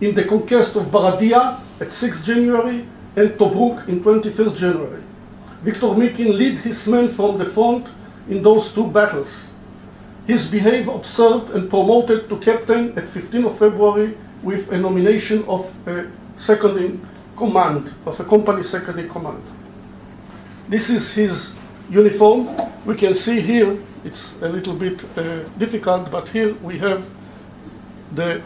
in the conquest of Baradia at 6 January and Tobruk in 21st January. Victor Mirkin led his men from the front in those 2 battles. His behavior observed and promoted to captain at 15th of February with a nomination of a second in command, of a company second in command. This is his uniform. We can see here, it's a little bit difficult, but here we have the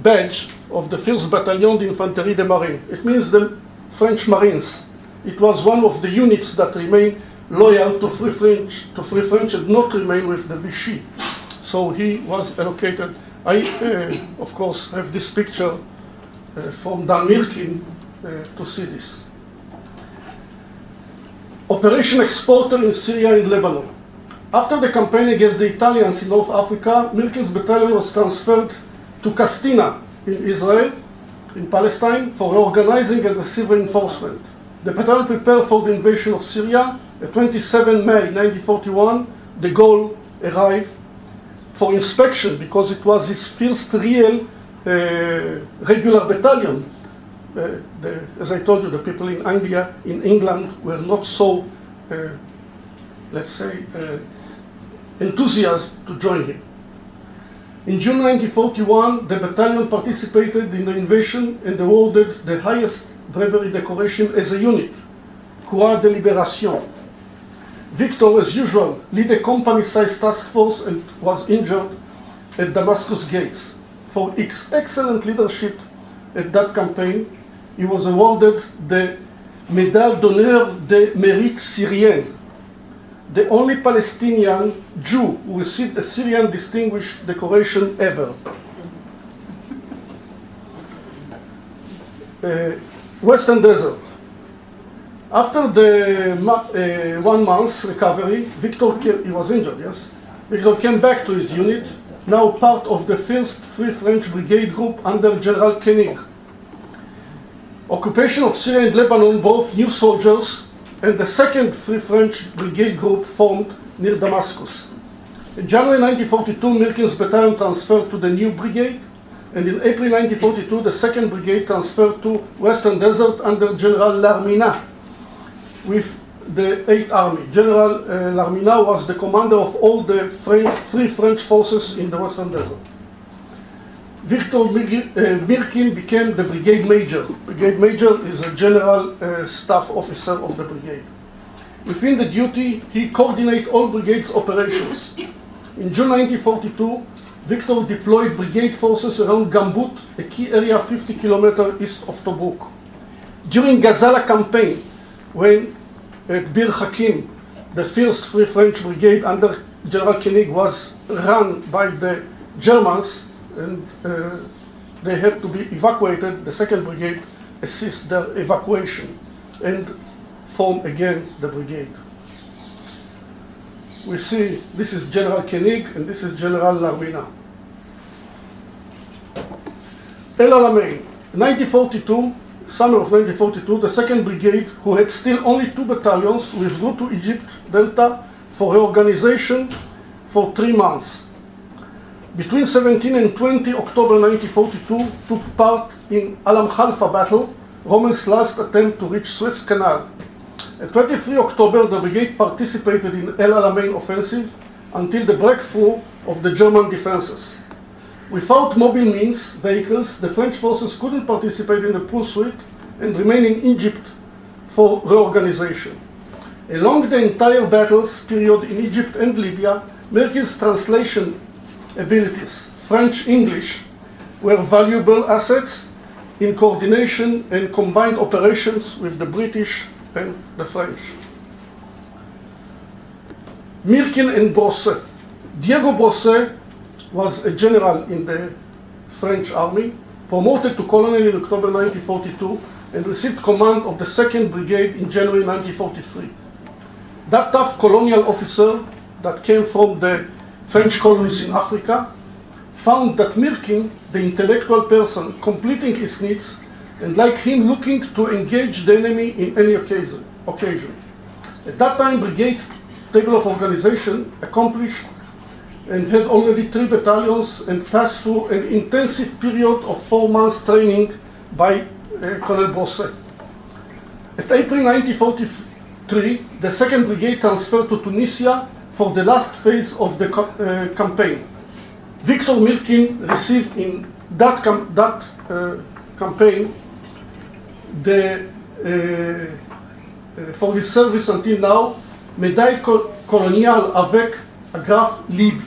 badge of the 1st Bataillon d'Infanterie de Marine. It means the French Marines. It was one of the units that remained loyal to Free French and not remain with the Vichy. So he was allocated. I, of course, have this picture from Dan Mirkin to see this. Operation Exporter in Syria and Lebanon. After the campaign against the Italians in North Africa, Mirkin's battalion was transferred to Castina in Israel, in Palestine, for organizing and receiving reinforcement. The battalion prepared for the invasion of Syria. On 27 May 1941, de Gaulle arrived for inspection because it was his first real regular battalion. As I told you, the people in Anglia, in England, were not so, let's say, enthusiastic to join him. In June 1941, the battalion participated in the invasion and awarded the highest bravery decoration as a unit, Croix de Libération. Victor, as usual, led a company-sized task force and was injured at Damascus gates. For his excellent leadership at that campaign, he was awarded the Médaille d'honneur de mérite syrienne, the only Palestinian Jew who received a Syrian distinguished decoration ever. Western Desert. After the 1 month's recovery, he was injured, yes? Victor came back to his unit, now part of the 1st Free French Brigade Group under General Koenig. Occupation of Syria and Lebanon brought new soldiers, and the 2nd Free French Brigade Group formed near Damascus. In January 1942, Mirkin's battalion transferred to the new brigade, and in April 1942, the 2nd Brigade transferred to Western Desert under General Larmina with the 8th Army. General Larmina was the commander of all the Free French forces in the Western Desert. Victor Mirkin became the brigade major. Brigade major is a general staff officer of the brigade. Within the duty, he coordinated all brigade's operations. In June 1942, Victor deployed brigade forces around Gambut, a key area 50 kilometers east of Tobruk. During Gazala campaign, when at Bir Hakim, the 1st Free French Brigade under General Koenig was run by the Germans, and they had to be evacuated, the 2nd Brigade assist their evacuation and form again the brigade. We see this is General Koenig and this is General Larmina. El Alamein, 1942, summer of 1942, the 2nd Brigade, who had still only 2 battalions, withdrew to Egypt Delta for reorganization for 3 months. Between 17 and 20 October 1942, took part in Alam Khalfa battle, Rommel's last attempt to reach Suez Canal. At 23 October, the brigade participated in El Alamein offensive until the breakthrough of the German defenses. Without mobile means, vehicles, the French forces couldn't participate in the pursuit and remain in Egypt for reorganization. Along the entire battles period in Egypt and Libya, Mirkin's translation abilities, French-English, were valuable assets in coordination and combined operations with the British and the French. Mirkin and Brosset. Diego Brosset was a general in the French army, promoted to colonel in October 1942, and received command of the 2nd Brigade in January 1943. That tough colonial officer that came from the French colonies in Africa found that Mirkin, the intellectual person, completing his needs, and like him, looking to engage the enemy in any occasion. At that time, brigade table of organization accomplished and had already 3 battalions and passed through an intensive period of 4 months training by Colonel Brosset. At April 1943, the 2nd Brigade transferred to Tunisia for the last phase of the campaign. Victor Mirkin received in that campaign for his service until now, Médaille coloniale avec agrafes Libye.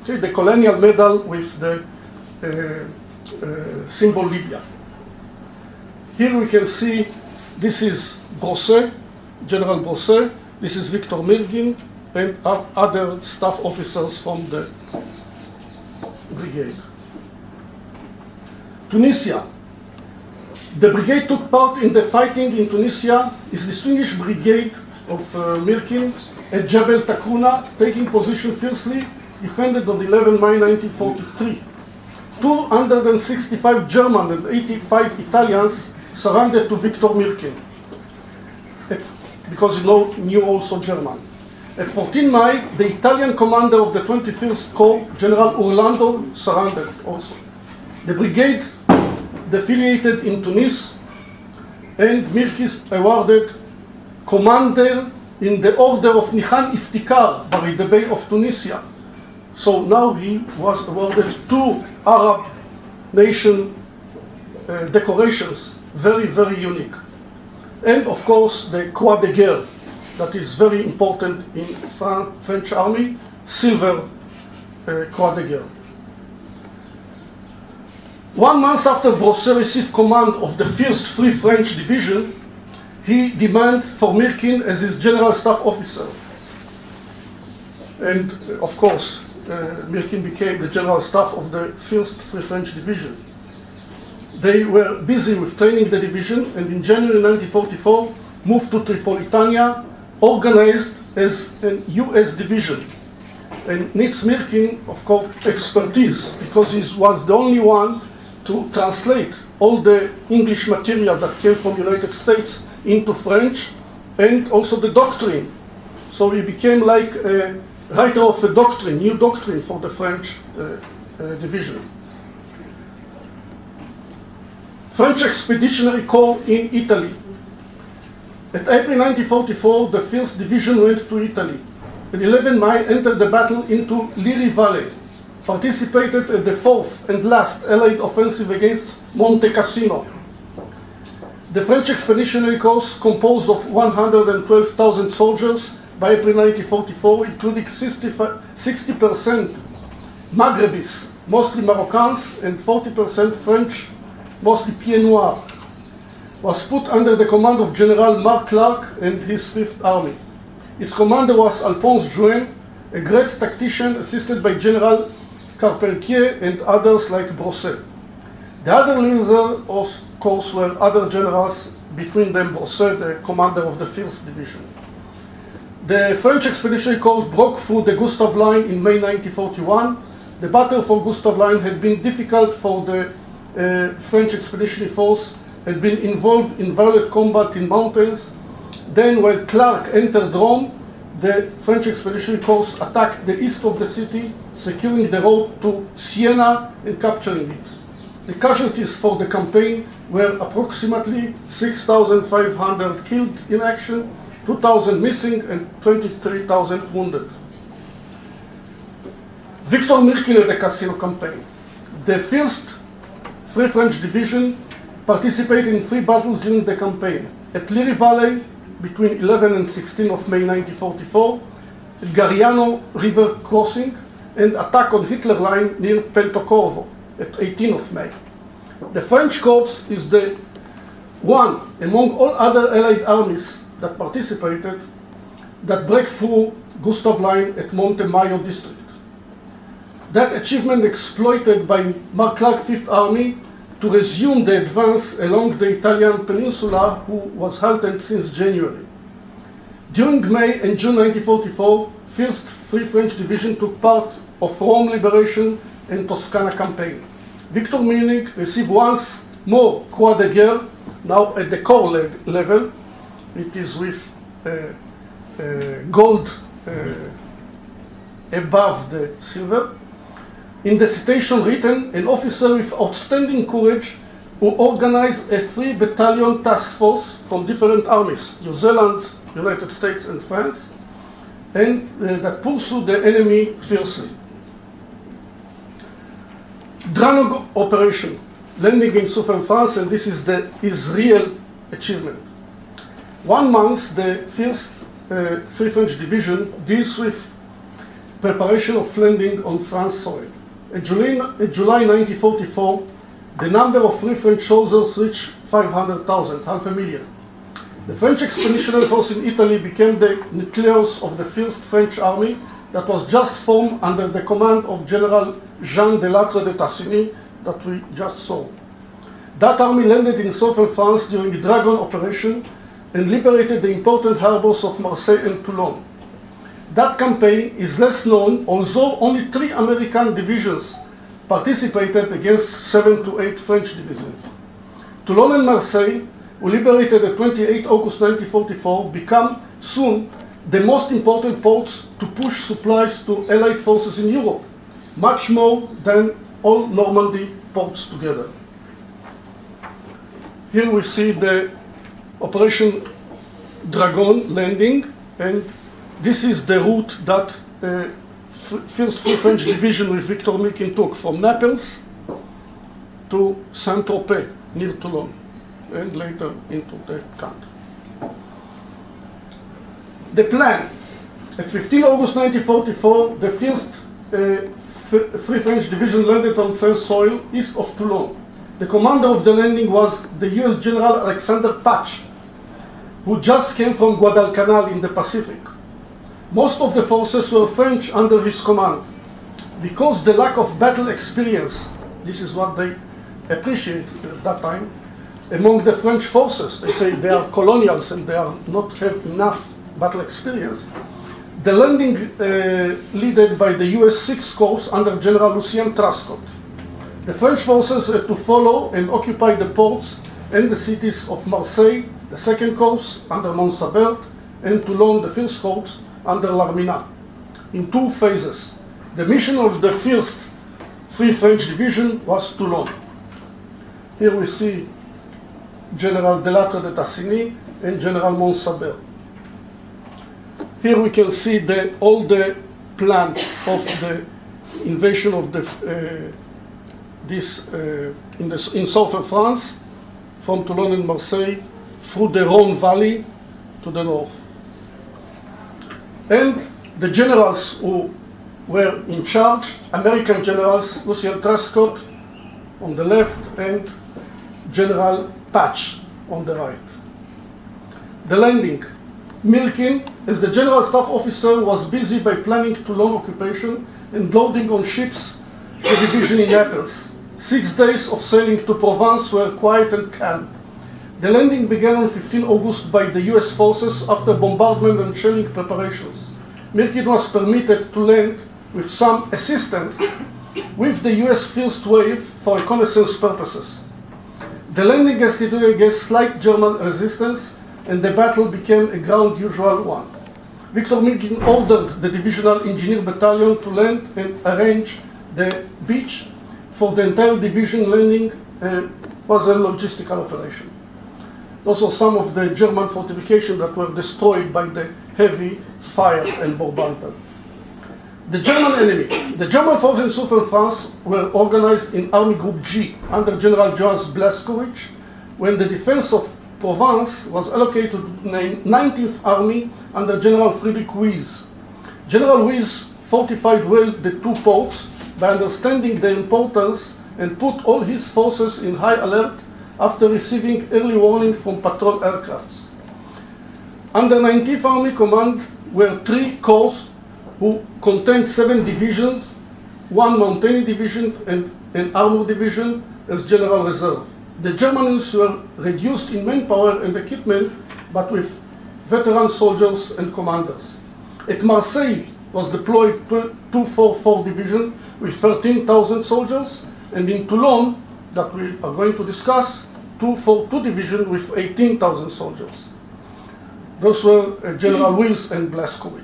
Okay, the colonial medal with the symbol Libya. Here we can see this is Brosset, General Brosset, this is Victor Mirkin, and other staff officers from the brigade. Tunisia. The brigade took part in the fighting in Tunisia, is distinguished brigade of Mirkin at Jebel Takruna, taking position fiercely, defended on 11 May 1943. 265 German and 85 Italians surrendered to Victor Mirkin, because he knew also German. At 14 May, the Italian commander of the 21st Corps, General Orlando, surrendered also. The brigade defiliated in Tunis, and Mirkin awarded commander in the order of Nihan Iftikar by the Bay of Tunisia. So now he was awarded 2 Arab nation decorations, very, very unique. And of course the Croix de Guerre, that is very important in French army, silver Croix de Guerre. 1 month after Brosset received command of the first Free French Division, he demanded for Mirkin as his general staff officer. And of course, Mirkin became the general staff of the first Free French Division. They were busy with training the division, and in January 1944 moved to Tripolitania, organized as an US division. And needs Mirkin, of course, expertise, because he was the only one to translate all the English material that came from the United States into French, and also the doctrine. So he became like a writer of a doctrine, new doctrine for the French division. French Expeditionary Corps in Italy. At April 1944, the 1st Division went to Italy. On 11 May, entered the battle into Liri Valley, participated at the 4th and last Allied offensive against Monte Cassino. The French Expeditionary Corps, composed of 112,000 soldiers by April 1944, including 60% Maghrebis, mostly Moroccans, and 40% French, mostly Pieds Noirs, was put under the command of General Marc Clark and his 5th Army. Its commander was Alphonse Juin, a great tactician assisted by General Carpentier and others like Brosset. The other leaders, of course, were other generals, between them Brosset, the commander of the 1st Division. The French Expeditionary Corps broke through the Gustav Line in May 1941. The battle for Gustav Line had been difficult for the French Expeditionary Force had been involved in violent combat in mountains. Then, while Clark entered Rome, the French Expeditionary Force attacked the east of the city, securing the road to Siena and capturing it. The casualties for the campaign were approximately 6,500 killed in action, 2,000 missing, and 23,000 wounded. Victor Mirkin at the Casino campaign. The 1st Free French Division participated in 3 battles during the campaign. At Liri Valley, between 11 and 16 of May 1944, at Gariano River crossing, and attack on Hitler Line near Pontecorvo at 18 of May. The French Corps is the one among all other Allied armies that participated that break through Gustav Line at Monte Maio district. That achievement exploited by Mark Clark 5th Army to resume the advance along the Italian peninsula, who was halted since January. During May and June 1944, 1st Free French Division took part of Rome liberation and Toscana campaign. Victor Munich received once more Croix de Guerre, now at the corps level. It is with gold above the silver. In the citation written, an officer with outstanding courage who organized a 3-battalion task force from different armies, New Zealand, United States, and France, and that pursued the enemy fiercely. Dranog operation, landing in southern France, and this is his real achievement. 1 month, the 1st Free French Division deals with preparation of landing on France soil. In July 1944, the number of Free French soldiers reached 500,000, 500,000. The French Expeditionary Force in Italy became the nucleus of the 1st French Army that was just formed under the command of General Jean de Latrun de Tassigny that we just saw. That army landed in southern France during the Dragon operation and liberated the important harbors of Marseille and Toulon. That campaign is less known, although only 3 American divisions participated against 7 to 8 French divisions. Toulon and Marseille, who liberated at 28 August 1944, become soon the most important ports to push supplies to Allied forces in Europe, much more than all Normandy ports together. Here we see the Operation Dragon landing, and this is the route that the 1st Free French Division with Victor Mirkin took from Naples to Saint-Tropez near Toulon, and later into the country. The plan. At 15 August 1944, the 1st Free French Division landed on French soil east of Toulon. The commander of the landing was the US General Alexander Patch, who just came from Guadalcanal in the Pacific. Most of the forces were French under his command. Because the lack of battle experience, this is what they appreciate at that time, among the French forces, they say they are colonials and they are not have enough battle experience. The landing led by the US 6th Corps under General Lucien Trascott. The French forces had to follow and occupy the ports and the cities of Marseille, the 2nd Corps under Montsabert, and Toulon, the 1st Corps under Larminat, in 2 phases. The mission of the 1st Free French Division was Toulon. Here we see General Delattre de Tassigny and General Montsabert. Here we can see all the plan of the invasion of in southern France, from Toulon and Marseille, through the Rhone Valley to the north. And the generals who were in charge, American generals, Lucien Trascott on the left and General Patch on the right. The landing. Mirkin, as the general staff officer, was busy by planning Toulon occupation and loading on ships the division in Naples. 6 days of sailing to Provence were quiet and calm. The landing began on 15 August by the US forces after bombardment and shelling preparations. Mirkin was permitted to land with some assistance with the US First Wave for reconnaissance purposes. The landing executed against slight German resistance, and the battle became a ground usual one. Victor Mirkin ordered the Divisional Engineer Battalion to land and arrange the beach for the entire division. Landing was a logistical operation. Those are some of the German fortifications that were destroyed by the heavy fire and bombardment. The German enemy. The German forces in southern France were organized in Army Group G under General Johannes Blaskowitz, when the defense of Provence was allocated to the 19th Army under General Friedrich Wyss. General Wyss fortified well the two ports by understanding their importance and put all his forces in high alert after receiving early warning from patrol aircrafts. Under 19th Army command were 3 corps who contained 7 divisions, 1 mountain division and an armor division as general reserve. The Germans were reduced in manpower and equipment, but with veteran soldiers and commanders. At Marseille was deployed 244 Division with 13,000 soldiers, and in Toulon, that we are going to discuss, 242 Division with 18,000 soldiers. Those were General Wyss and Blaskowitz.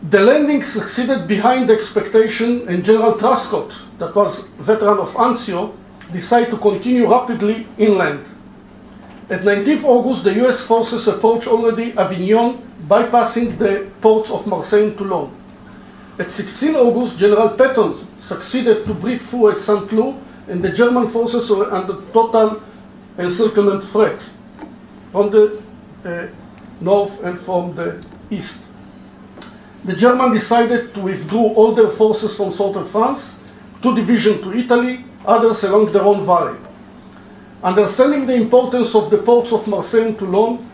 The landing succeeded behind expectation, and General Truscott, that was veteran of Anzio, decided to continue rapidly inland. At 19th August, the US forces approached already Avignon, bypassing the ports of Marseille and Toulon. At 16th August, General Pétain succeeded to break through at Saint-Cloud, and the German forces were under total encirclement threat from the north and from the east. The Germans decided to withdraw all their forces from southern France, 2 divisions to Italy, others along the Rhone Valley. Understanding the importance of the ports of Marseille and Toulon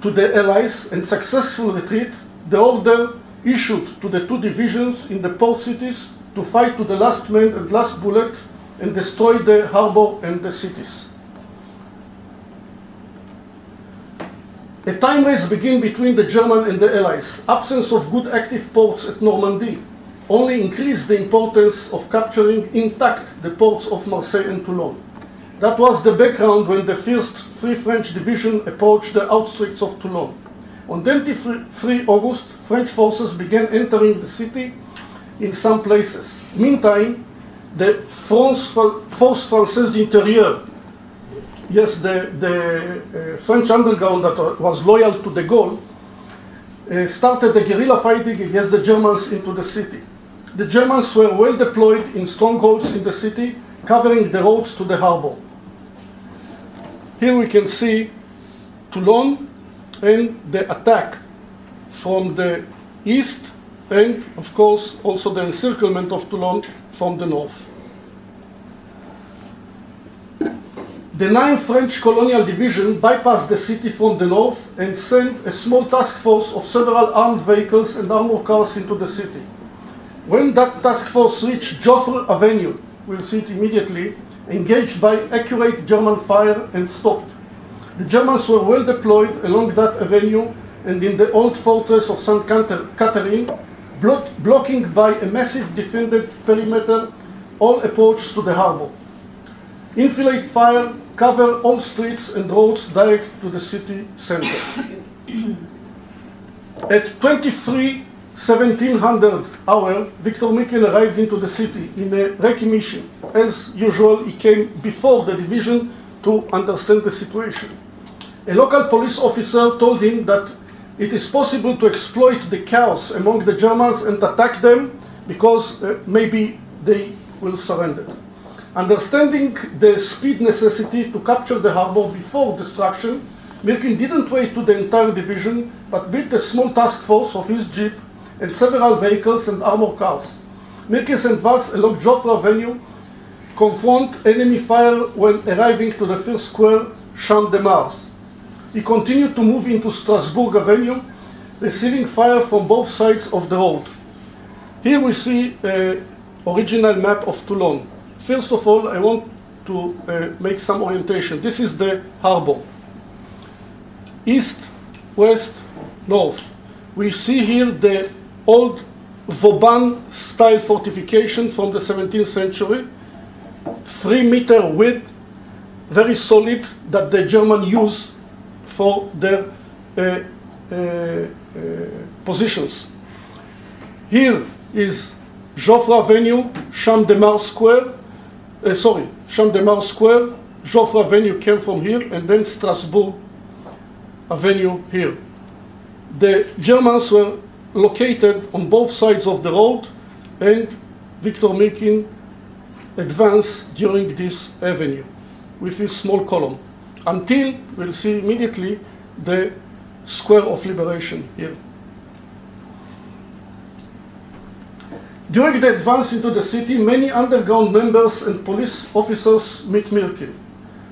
to the Allies and successful retreat, the order issued to the 2 divisions in the port cities to fight to the last man and last bullet and destroy the harbor and the cities. A time race began between the Germans and the Allies. Absence of good active ports at Normandy only increased the importance of capturing intact the ports of Marseille and Toulon. That was the background when the first Free French Division approached the outskirts of Toulon. On 23 August, French forces began entering the city in some places. Meantime, the Force Française d'Intérieur, yes, the French underground that was loyal to de Gaulle, started the guerrilla fighting against the Germans into the city. The Germans were well deployed in strongholds in the city, covering the roads to the harbor. Here we can see Toulon and the attack from the east, and of course also the encirclement of Toulon from the north. The 9th French Colonial Division bypassed the city from the north and sent a small task force of several armed vehicles and armored cars into the city. When that task force reached Joffre Avenue, we'll see it immediately, engaged by accurate German fire and stopped. The Germans were well deployed along that avenue and in the old fortress of St. Catherine, blocking by a massive defended perimeter all approaches to the harbor. Enfilade fire covered all streets and roads direct to the city center. At 1700 hour, Victor Mirkin arrived into the city in a recce mission. As usual, he came before the division to understand the situation. A local police officer told him that it is possible to exploit the chaos among the Germans and attack them because maybe they will surrender. Understanding the speed necessity to capture the harbor before destruction, Mirkin didn't wait to the entire division, but built a small task force of his jeep and several vehicles and armored cars. Mirkin and Valls along Joffre Avenue confront enemy fire when arriving to the first square, Champ de Mars. He continued to move into Strasbourg Avenue, receiving fire from both sides of the road. Here we see an original map of Toulon. First of all, I want to make some orientation. This is the harbor. East, west, north. We see here the old Vauban-style fortification from the 17th century, 3-meter width, very solid, that the Germans use for their positions. Here is Joffre Avenue, Champ de Mars Square, Champ de Mars Square, Joffre Avenue came from here, and then Strasbourg Avenue here. The Germans were located on both sides of the road, and Victor Mirkin advanced during this avenue with his small column, until we'll see immediately the Square of Liberation here. During the advance into the city, many underground members and police officers meet Mirkin.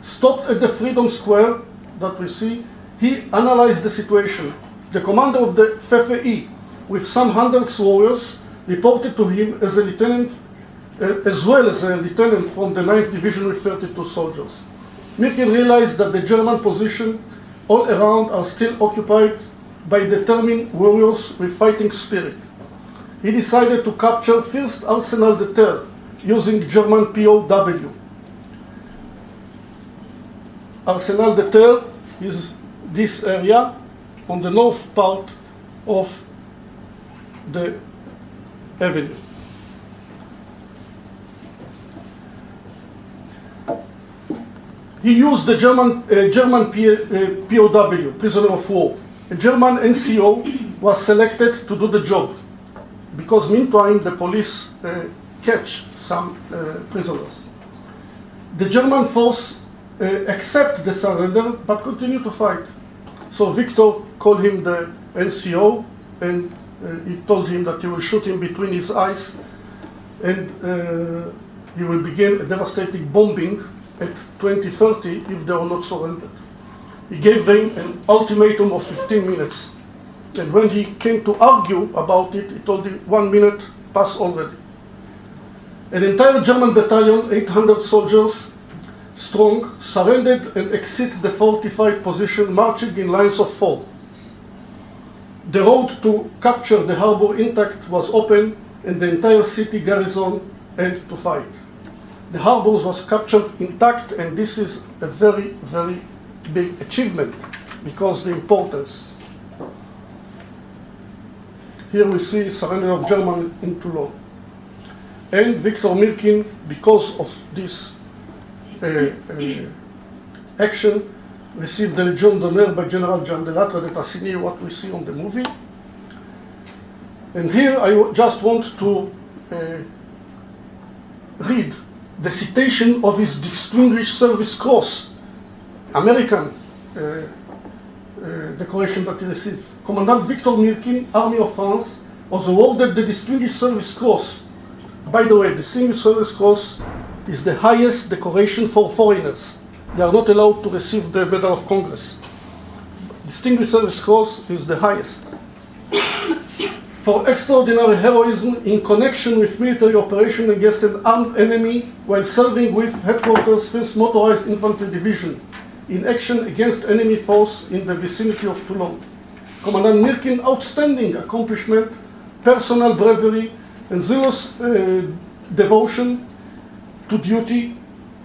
Stopped at the Freedom Square that we see, he analyzed the situation. The commander of the FFE, with some hundreds of warriors, reported to him as a lieutenant, as well as a lieutenant from the 9th Division with 32 soldiers. Mirkin realized that the German position all around are still occupied by determined warriors with fighting spirit. He decided to capture first Arsenal de Terre using German POW. Arsenal de Terre is this area on the north part of the avenue. He used the German POW, prisoner of war. A German NCO was selected to do the job, because meantime the police catch some prisoners. The German force accept the surrender but continue to fight. So Victor called him the NCO, and he told him that he will shoot him between his eyes, and he will begin a devastating bombing at 2030 if they are not surrendered. He gave them an ultimatum of 15 minutes. And when he came to argue about it, he told him 1 minute passed already. An entire German battalion, 800 soldiers strong, surrendered and exited the fortified position, marching in lines of 4. The road to capture the harbor intact was open, and the entire city garrison and to fight. The harbor was captured intact, and this is a very, very big achievement because the importance. Here we see surrender of Germany in Toulon. And Victor Mirkin, because of this action, received the Legion d'honneur by General Jean de Lattre de Tassigny, what we see on the movie. And here I just want to read the citation of his Distinguished Service Cross, American decoration that he received. Commandant Victor Mirkin, Army of France, was awarded the Distinguished Service Cross. By the way, Distinguished Service Cross is the highest decoration for foreigners. They are not allowed to receive the Medal of Congress. Distinguished Service Cross is the highest. For extraordinary heroism in connection with military operation against an armed enemy while serving with Headquarters 1st Motorized Infantry Division in action against enemy force in the vicinity of Toulon. Commandant Mirkin, outstanding accomplishment, personal bravery, and zealous devotion to duty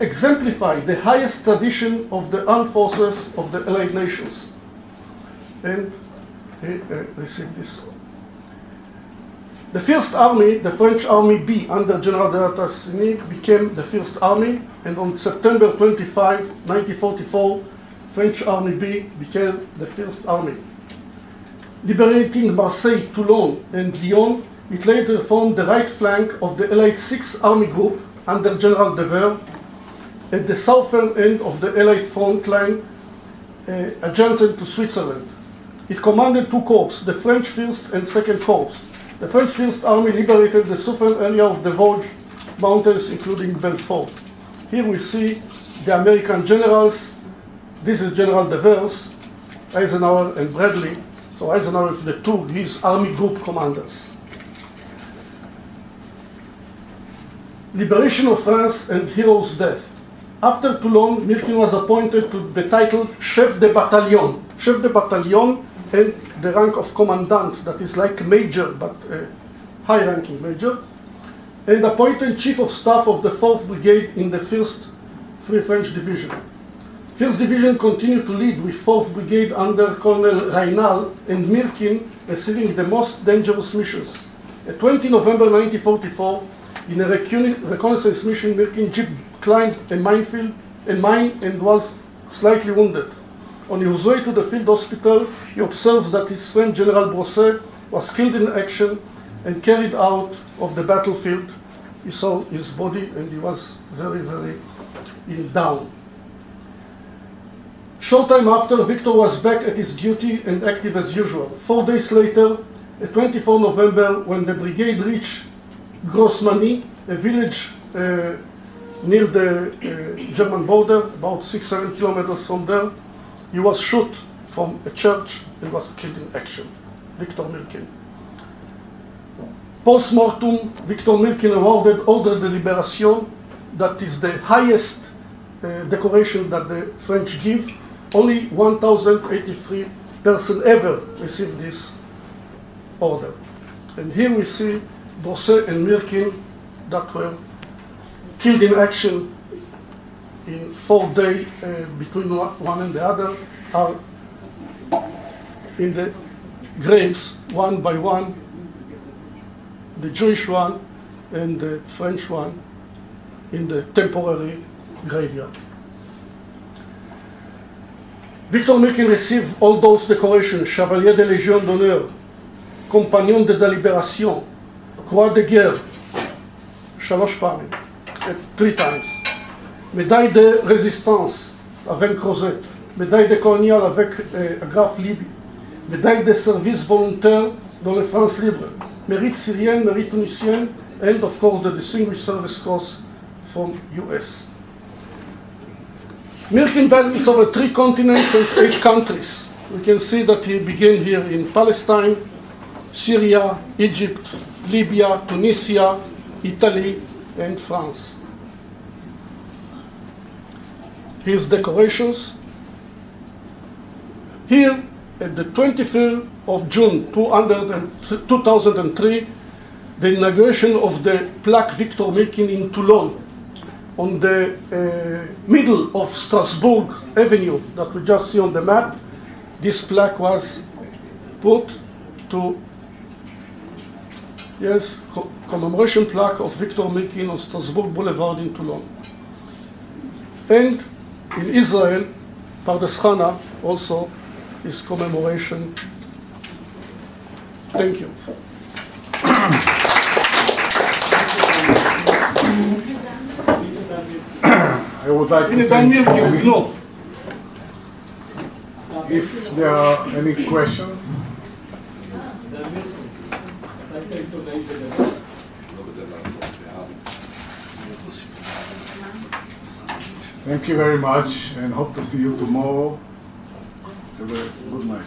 exemplify the highest tradition of the armed forces of the Allied nations. And he received this. The First Army, the French Army B, under General de Tassigny, became the First Army, and on September 25, 1944, French Army B became the First Army. Liberating Marseille, Toulon, and Lyon, it later formed the right flank of the Allied 6th Army Group under General Devers at the southern end of the Allied front line, adjacent to Switzerland. It commanded 2 corps, the French 1st and 2nd Corps. The French First Army liberated the southern area of the Vosges Mountains, including Belfort. Here we see the American generals. This is General Devers, Eisenhower, and Bradley. So Eisenhower is the 2, his army group commanders. Liberation of France and hero's death. After Toulon, Mirkin was appointed to the title Chef de Bataillon. Chef de Bataillon and the rank of Commandant, that is like Major, but high-ranking major, and appointed Chief of Staff of the 4th Brigade in the 1st Free French Division. 1st Division continued to lead with 4th Brigade under Colonel Raynal and Mirkin receiving the most dangerous missions. At 20 November 1944, in a reconnaissance mission, Mirkin jeep climbed a mine and was slightly wounded. On his way to the field hospital, he observed that his friend General Prais was killed in action and carried out of the battlefield. He saw his body and he was very, very in down. Short time after, Victor was back at his duty and active as usual. 4 days later, at 24 November, when the brigade reached Grossmany, a village near the German border, about 6-7 kilometers from there, he was shot from a church and was killed in action. Victor Mirkin. Post-mortem, Victor Mirkin awarded Ordre de Libération, that is the highest decoration that the French give. Only 1,083 persons ever received this order. And here we see Prais and Mirkin that were killed in action in 4 days between one and the other, are in the graves one by one, the Jewish one and the French one in the temporary graveyard. Victor Mirkin received all those decorations: Chevalier de Légion d'honneur, Compagnon de la Libération, Croix de Guerre, 3 פעמים, 3 times, Médaille de Résistance avec Rosette, Médaille de colonial avec Agrafe Libye, Médaille de service volontaire dans la France libre, Mérite syrienne, Mérite tunisienne, and of course the Distinguished Service Cross from US. Mirkin battles over 3 continents and 8 countries. We can see that he began here in Palestine, Syria, Egypt, Libya, Tunisia, Italy, and France. His decorations. Here, at the 23rd of June 2003, the inauguration of the plaque Victor Mirkin in Toulon, on the middle of Strasbourg Avenue that we just see on the map. This plaque was put to, yes, commemoration plaque of Victor Mirkin on Strasbourg Boulevard in Toulon. And in Israel, Pardes Chana also is commemoration. Thank you. I would like to thank you. If there are any questions. Thank you very much and hope to see you tomorrow. Have a good night.